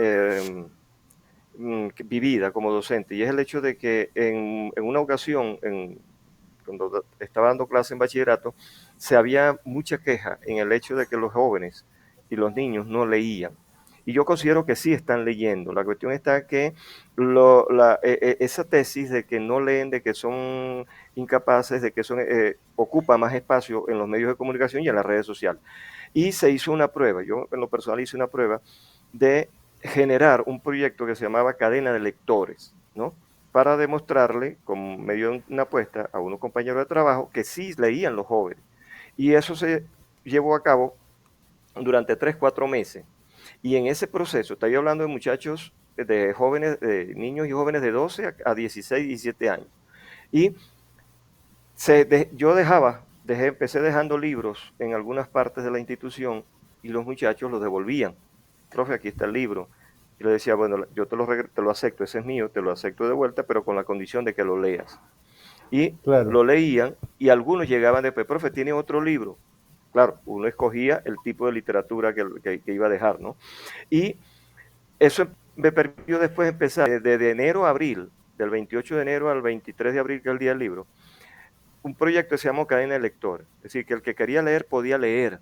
vivida como docente, y es el hecho de que en una ocasión, cuando estaba dando clase en bachillerato, se había mucha queja en el hecho de que los jóvenes y los niños no leían. Y yo considero que sí están leyendo. La cuestión está que esa tesis de que no leen, de que son incapaces, de que ocupa más espacio en los medios de comunicación y en las redes sociales. Y se hizo una prueba, yo en lo personal hice una prueba de generar un proyecto que se llamaba Cadena de Lectores, ¿no? Para demostrarle, como medio de una apuesta a unos compañeros de trabajo, que sí leían los jóvenes. Y eso se llevó a cabo durante 3-4 meses. Y en ese proceso, estoy hablando de muchachos, de jóvenes, de niños y jóvenes de 12 a 16, 17 años. Y yo empecé dejando libros en algunas partes de la institución y los muchachos los devolvían. Profe, aquí está el libro. Y le decía, bueno, yo te lo acepto, ese es mío, te lo acepto de vuelta, pero con la condición de que lo leas. Y Claro. lo leían y algunos llegaban después, profe, tiene otro libro. Claro, uno escogía el tipo de literatura que iba a dejar, ¿no? Y eso me permitió después empezar, desde enero a abril, del 28 de enero al 23 de abril, que es el día del libro, un proyecto que se llamó Cadena de Lectores. Es decir, que el que quería leer podía leer,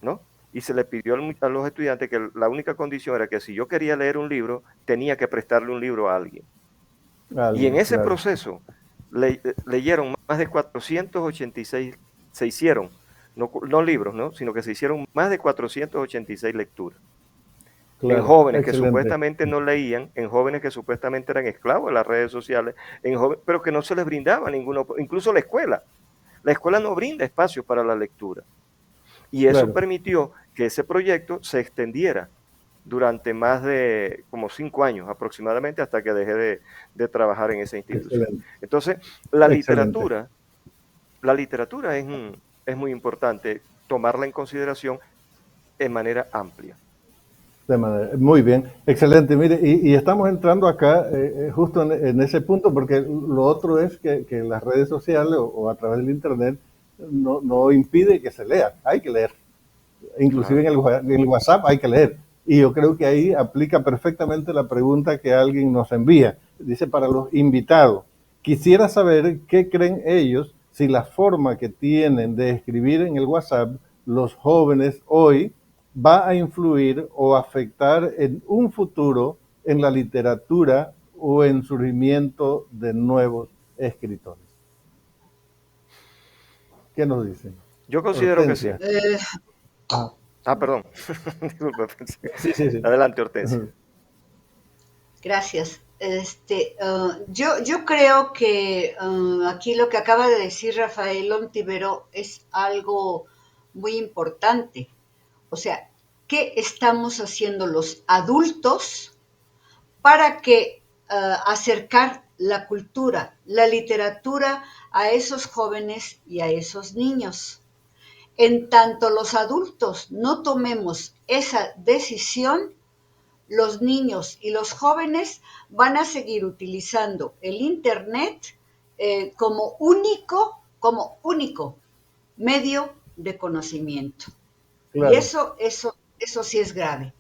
¿no? Y se le pidió a los estudiantes que la única condición era que si yo quería leer un libro, tenía que prestarle un libro a alguien. Y en ese Claro. proceso leyeron más de 486, se hicieron, no libros, ¿no? Sino que se hicieron más de 486 lecturas. En Claro, jóvenes que excelente. supuestamente no leían, en jóvenes que supuestamente eran esclavos de las redes sociales, pero que no se les brindaba ninguna, incluso la escuela. La escuela no brinda espacios para la lectura. Y eso Claro, permitió que ese proyecto se extendiera durante más de como 5 años aproximadamente hasta que dejé de trabajar en esa institución. excelente, Entonces, la excelente. literatura, la literatura es muy importante tomarla en consideración de manera amplia. Muy bien, excelente. Mire, y estamos entrando acá justo en ese punto, porque lo otro es que las redes sociales o a través del Internet no impide que se lea, hay que leer. Inclusive Claro. en el WhatsApp hay que leer. Y yo creo que ahí aplica perfectamente la pregunta que alguien nos envía. Dice, para los invitados, quisiera saber qué creen ellos si la forma que tienen de escribir en el WhatsApp los jóvenes hoy va a influir o afectar en un futuro en la literatura o en surgimiento de nuevos escritores. ¿Qué nos dicen? Yo considero que sí. Hortensia. Ah, Perdón. Disculpe, pensé. sí, sí, sí. Adelante, Hortensia. Gracias. Yo creo que aquí lo que acaba de decir Rafael Ontivero es algo muy importante. O sea, ¿qué estamos haciendo los adultos para que acercar la cultura, la literatura a esos jóvenes y a esos niños? En tanto los adultos no tomemos esa decisión, los niños y los jóvenes van a seguir utilizando el Internet como único medio de conocimiento. Y Claro, eso sí es grave.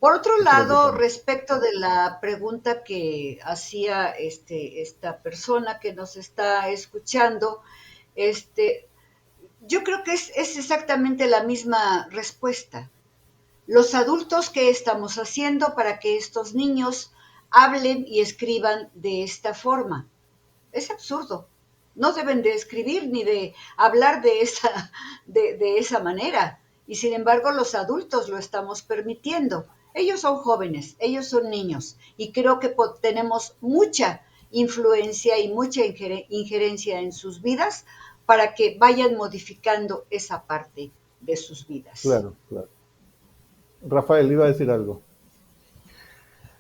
Por otro eso es lo que lado, pasa. respecto de la pregunta que hacía esta persona que nos está escuchando, este, yo creo que es exactamente la misma respuesta. Los adultos, ¿qué estamos haciendo para que estos niños hablen y escriban de esta forma? Es absurdo. No deben de escribir ni de hablar de esa manera. Y sin embargo, los adultos lo estamos permitiendo. Ellos son jóvenes, ellos son niños. Y creo que tenemos mucha influencia y mucha injerencia en sus vidas para que vayan modificando esa parte de sus vidas. Claro, claro. Rafael, iba a decir algo.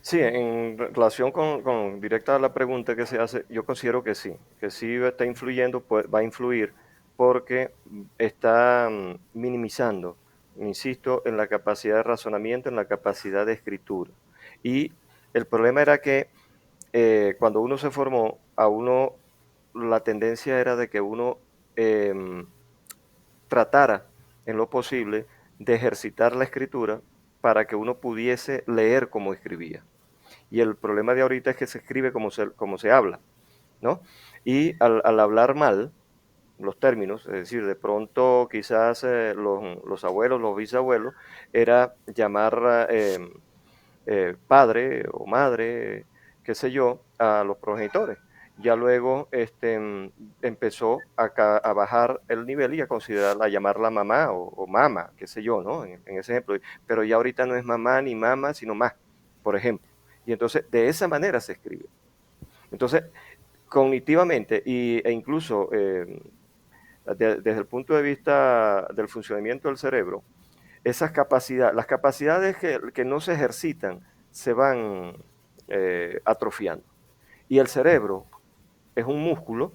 Sí, en relación con directa a la pregunta que se hace, yo considero que sí está influyendo, pues, va a influir porque está minimizando, insisto, en la capacidad de razonamiento, en la capacidad de escritura. Y el problema era que cuando uno se formó, a uno la tendencia era de que uno em, tratara en lo posible de ejercitar la escritura para que uno pudiese leer como escribía. Y el problema de ahorita es que se escribe como se habla, ¿no? Y al hablar mal, los términos, es decir, de pronto quizás los abuelos, los bisabuelos, era llamar padre o madre, qué sé yo, a los progenitores. Ya luego empezó a bajar el nivel y a llamarla mamá o mama, qué sé yo, ¿no? En ese ejemplo. Pero ya ahorita no es mamá ni mamá, sino más, por ejemplo. Y entonces de esa manera se escribe. Entonces, cognitivamente e incluso desde el punto de vista del funcionamiento del cerebro, las capacidades que no se ejercitan se van atrofiando. Y el cerebro es un músculo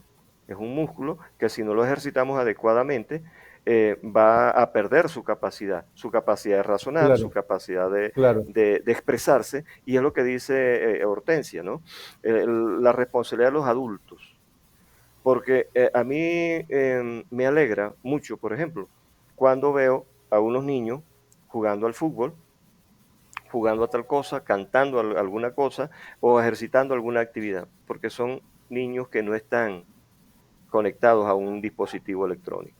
que si no lo ejercitamos adecuadamente, va a perder su capacidad de razonar, su Claro, capacidad claro, de expresarse, y es lo que dice Hortensia, ¿no? La responsabilidad de los adultos. Porque a mí me alegra mucho, por ejemplo, cuando veo a unos niños jugando al fútbol, jugando a tal cosa, cantando alguna cosa o ejercitando alguna actividad, porque son niños que no están conectados a un dispositivo electrónico.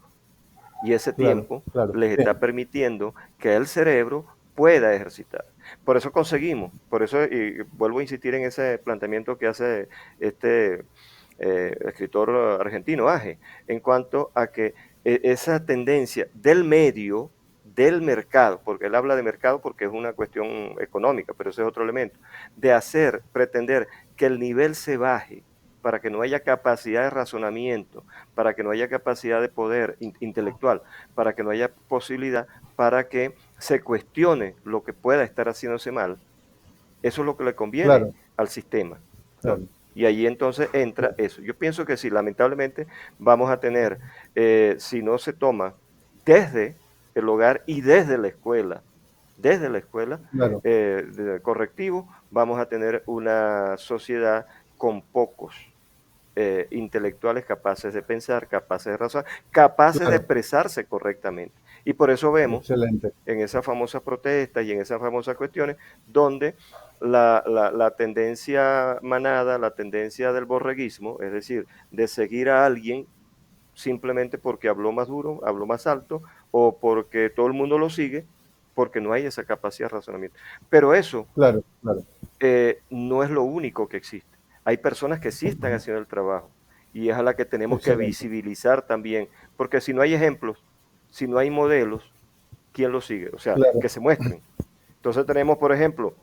Y ese claro, tiempo claro. les Sí, está permitiendo que el cerebro pueda ejercitar. Por eso conseguimos, por eso, y vuelvo a insistir en ese planteamiento que hace este escritor argentino, Aje, en cuanto a que esa tendencia del mercado, porque él habla de mercado porque es una cuestión económica, pero ese es otro elemento, de pretender que el nivel se baje para que no haya capacidad de razonamiento, para que no haya capacidad de poder intelectual, para que no haya posibilidad, para que se cuestione lo que pueda estar haciéndose mal, eso es lo que le conviene claro, al sistema, ¿no? claro, Y ahí entonces entra claro, eso. Yo pienso que sí, lamentablemente vamos a tener, si no se toma desde el hogar y desde la escuela claro, correctivo, vamos a tener una sociedad con pocos intelectuales capaces de pensar, capaces de razonar, capaces de claro. expresarse correctamente. Y por eso vemos Excelente. en esas famosas protestas y en esas famosas cuestiones donde la tendencia manada, la tendencia del borreguismo, es decir, de seguir a alguien simplemente porque habló más duro, habló más alto o porque todo el mundo lo sigue, porque no hay esa capacidad de razonamiento. Pero eso Claro, claro. no es lo único que existe. Hay personas que sí están Ujú. haciendo el trabajo y es a la que tenemos que Excelente. visibilizar también, porque si no hay ejemplos, si no hay modelos, ¿quién los sigue? O sea, Claro. que se muestren. Entonces tenemos, por ejemplo,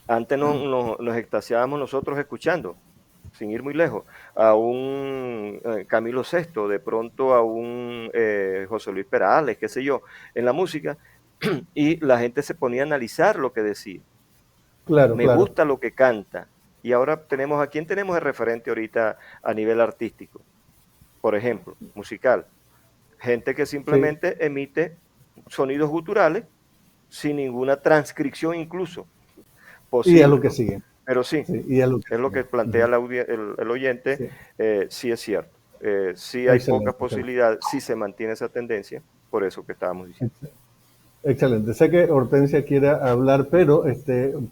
antes nos extasiábamos nosotros escuchando, sin ir muy lejos, a un Camilo Sesto, de pronto a un José Luis Perales, qué sé yo, en la música, y la gente se ponía a analizar lo que decía. Claro, Me claro. gusta lo que canta. Y ahora tenemos, ¿a quién tenemos de referente ahorita a nivel artístico? Por ejemplo, musical. Gente que Sí. simplemente emite sonidos guturales sin ninguna transcripción incluso Y a lo posible, que ¿no? sigue. Pero sí, Sí, y a lo que es lo sigue. que plantea Ujú. el oyente, Sí. sí es cierto. Sí hay pocas Excelente, excelente. posibilidades, sí se mantiene esa tendencia, por eso que estábamos diciendo. Excelente. Sé que Hortensia quiere hablar, pero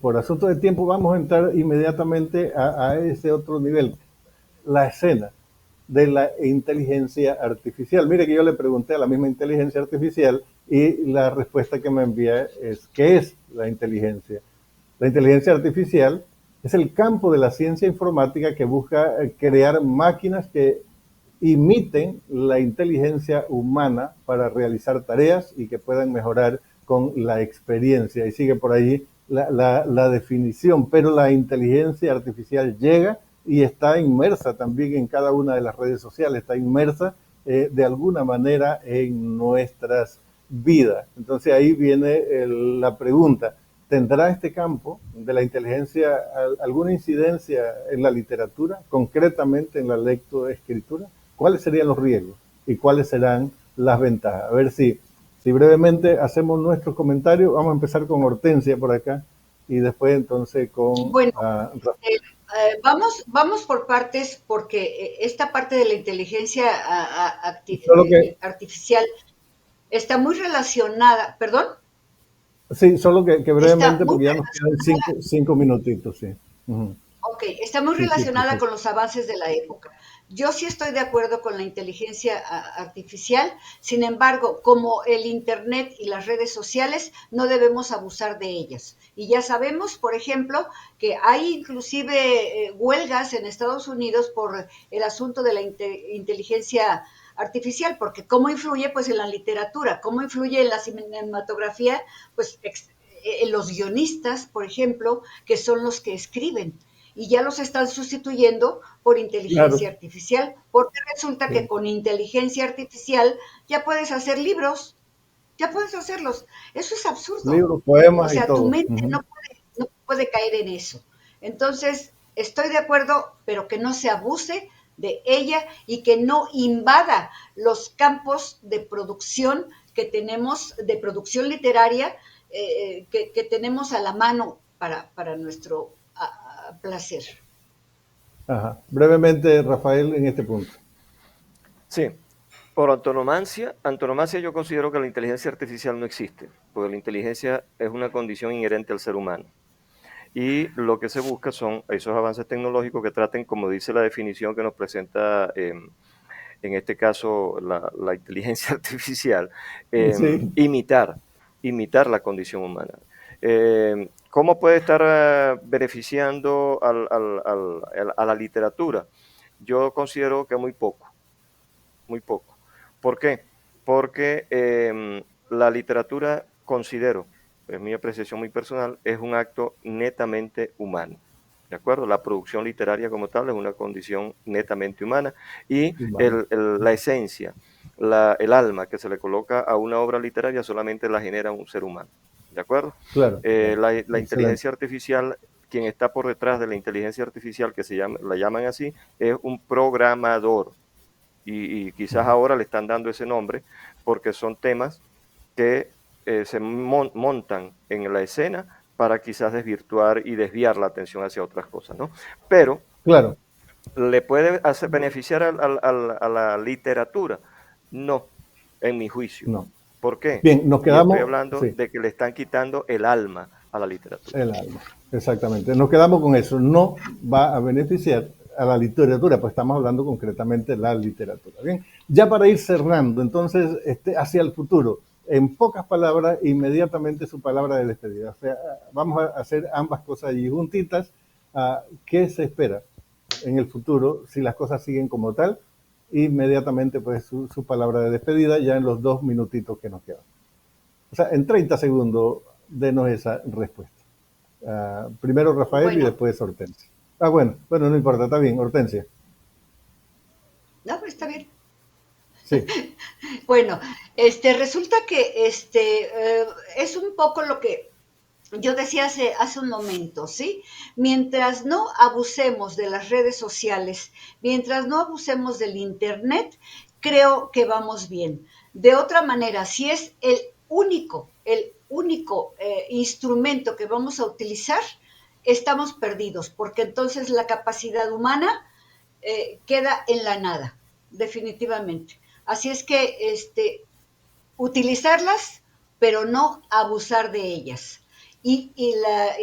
por asunto de tiempo vamos a entrar inmediatamente a ese otro nivel, la escena de la inteligencia artificial. Mire que yo le pregunté a la misma inteligencia artificial y la respuesta que me envía es, ¿qué es la inteligencia? La inteligencia artificial es el campo de la ciencia informática que busca crear máquinas que imiten la inteligencia humana para realizar tareas y que puedan mejorar con la experiencia. Y sigue por ahí la definición, pero la inteligencia artificial llega y está inmersa también en cada una de las redes sociales, está inmersa de alguna manera en nuestras vidas. Entonces ahí viene la pregunta, ¿tendrá este campo de la inteligencia alguna incidencia en la literatura, concretamente en la lectoescritura? ¿Cuáles serían los riesgos y cuáles serán las ventajas? A ver si brevemente hacemos nuestros comentarios. Vamos a empezar con Hortensia por acá y después entonces con Bueno, vamos por partes porque esta parte de la inteligencia solo que artificial está muy relacionada, perdón, solo que está brevemente muy porque ya nos quedan relacionada. cinco minutitos, sí. Uh-huh. Ok, está muy Sí, sí, relacionada perfecto. con los avances de la época. Yo sí estoy de acuerdo con la inteligencia artificial, sin embargo, como el Internet y las redes sociales, no debemos abusar de ellas. Y ya sabemos, por ejemplo, que hay inclusive huelgas en Estados Unidos por el asunto de la inteligencia artificial, porque cómo influye pues en la literatura, cómo influye en la cinematografía, pues en los guionistas, por ejemplo, que son los que escriben y ya los están sustituyendo por inteligencia Claro, artificial, porque resulta que sí. con inteligencia artificial ya puedes hacer libros, ya puedes hacerlos. Eso es absurdo. Libros, O poemas y sea, tu todo. mente Uh-huh. no puede caer en eso. Entonces, estoy de acuerdo, pero que no se abuse de ella y que no invada los campos de producción que tenemos, de producción literaria, que tenemos a la mano para nuestro placer. Ajá. Brevemente, Rafael, en este punto. Sí, por antonomasia yo considero que la inteligencia artificial no existe, porque la inteligencia es una condición inherente al ser humano. Y lo que se busca son esos avances tecnológicos que traten, como dice la definición que nos presenta, en este caso, la inteligencia artificial, Sí, imitar la condición humana. ¿Cómo puede estar beneficiando a la literatura? Yo considero que muy poco, muy poco. ¿Por qué? Porque la literatura, considero, es mi apreciación muy personal, es un acto netamente humano. ¿De acuerdo? La producción literaria como tal es una condición netamente humana y vale. la esencia, el alma que se le coloca a una obra literaria solamente la genera un ser humano. ¿De acuerdo? Claro, claro. La Excelente. inteligencia artificial, quien está por detrás de la inteligencia artificial, que la llaman así, es un programador y quizás ahora le están dando ese nombre porque son temas que se montan en la escena para quizás desvirtuar y desviar la atención hacia otras cosas, ¿no? Pero Claro, ¿le puede hacer beneficiar a la literatura? No, en mi juicio. no. ¿Por qué? Bien, nos Y estoy quedamos, hablando sí, de que le están quitando el alma a la literatura. el alma. Exactamente. Nos quedamos con eso. No va a beneficiar a la literatura, pues estamos hablando concretamente de la literatura. Bien, ya para ir cerrando, entonces, hacia el futuro, en pocas palabras, inmediatamente su palabra de despedida. O sea, vamos a hacer ambas cosas allí juntitas. ¿Qué se espera en el futuro si las cosas siguen como tal? Inmediatamente, pues, su palabra de despedida ya en los 2 minutitos que nos quedan. O sea, en 30 segundos, denos esa respuesta. Primero Rafael y Bueno, después Hortensia. Bueno, no importa, está bien, Hortensia. no, pero está bien. Sí, Bueno, resulta que es un poco lo que yo decía hace un momento, ¿sí? Mientras no abusemos de las redes sociales, mientras no abusemos del Internet, creo que vamos bien. De otra manera, si es el único instrumento que vamos a utilizar, estamos perdidos, porque entonces la capacidad humana queda en la nada, definitivamente. Así es que utilizarlas, pero no abusar de ellas. Y la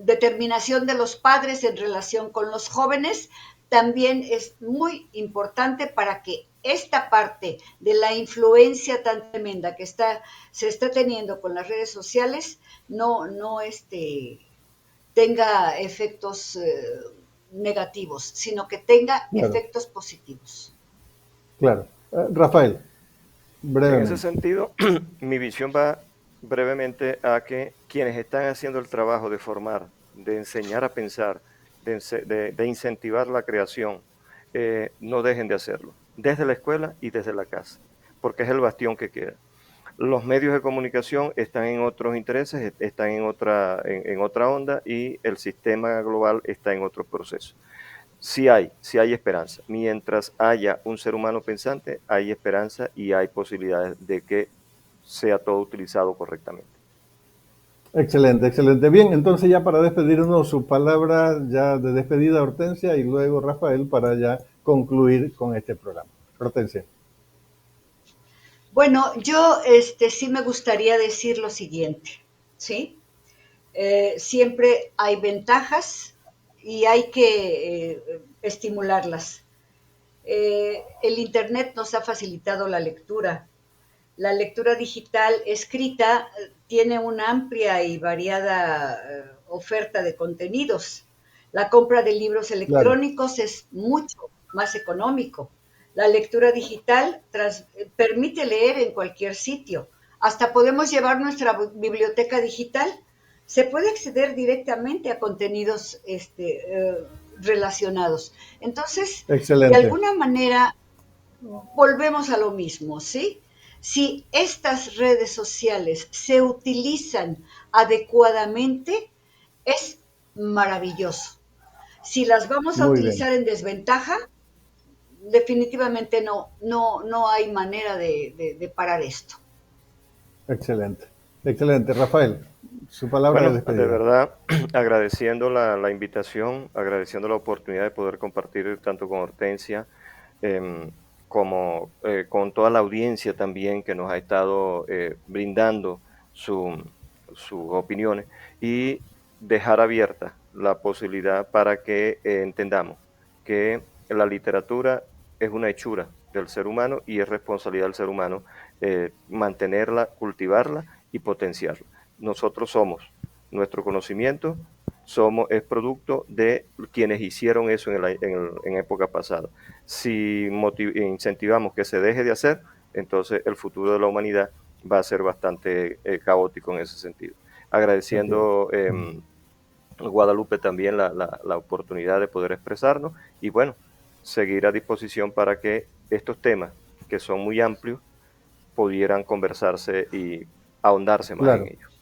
determinación de los padres en relación con los jóvenes también es muy importante para que esta parte de la influencia tan tremenda que se está teniendo con las redes sociales no tenga efectos negativos, sino que tenga claro, efectos positivos. claro. Rafael, En ese brevemente. sentido, mi visión va brevemente a que quienes están haciendo el trabajo de formar, de enseñar a pensar, de incentivar la creación, no dejen de hacerlo, desde la escuela y desde la casa, porque es el bastión que queda. Los medios de comunicación están en otros intereses, están en otra onda y el sistema global está en otro proceso. Sí hay esperanza. Mientras haya un ser humano pensante, hay esperanza y hay posibilidades de que sea todo utilizado correctamente. Excelente, excelente. Bien, entonces ya para despedirnos, su palabra ya de despedida, Hortensia, y luego Rafael para ya concluir con este programa. Hortensia. Bueno, yo sí me gustaría decir lo siguiente, ¿sí? Siempre hay ventajas y hay que estimularlas. El Internet nos ha facilitado la lectura. La lectura digital escrita tiene una amplia y variada oferta de contenidos. La compra de libros Claro, electrónicos es mucho más económico. La lectura digital permite leer en cualquier sitio. Hasta podemos llevar nuestra biblioteca digital. Se puede acceder directamente a contenidos relacionados. Entonces, de excelente. alguna manera, volvemos a lo mismo, ¿sí? Si estas redes sociales se utilizan adecuadamente, es maravilloso. Si las vamos a Muy bien. utilizar en desventaja, definitivamente no hay manera de parar esto. Excelente, excelente. Rafael, su palabra de Bueno, de despedida. verdad, agradeciendo la invitación, agradeciendo la oportunidad de poder compartir tanto con Hortensia em, como con toda la audiencia también que nos ha estado brindando sus opiniones y dejar abierta la posibilidad para que entendamos que la literatura es una hechura del ser humano y es responsabilidad del ser humano mantenerla, cultivarla y potenciarla. Nosotros somos, nuestro conocimiento es producto de quienes hicieron eso en época pasada. Si incentivamos que se deje de hacer, entonces el futuro de la humanidad va a ser bastante caótico en ese sentido. Agradeciendo Guadalupe también la oportunidad de poder expresarnos y bueno, seguir a disposición para que estos temas, que son muy amplios, pudieran conversarse y ahondarse más en Claro. ellos.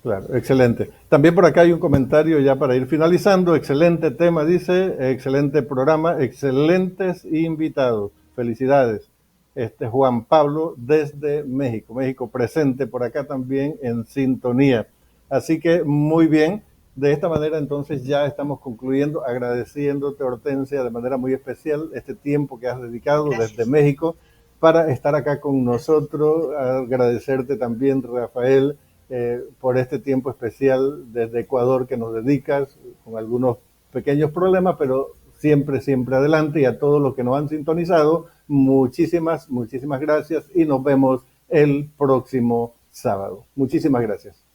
Claro, excelente. También por acá hay un comentario ya para ir finalizando. Excelente tema, dice, excelente programa, excelentes invitados. Felicidades. Este Juan Pablo desde México. México presente por acá también en sintonía. Así que muy bien. De esta manera entonces ya estamos concluyendo, agradeciéndote Hortensia de manera muy especial este tiempo que has dedicado Gracias. desde México para estar acá con nosotros. Agradecerte también, Rafael, por este tiempo especial desde Ecuador que nos dedicas, con algunos pequeños problemas, pero siempre, siempre adelante. Y a todos los que nos han sintonizado, muchísimas, muchísimas gracias y nos vemos el próximo sábado. Muchísimas gracias.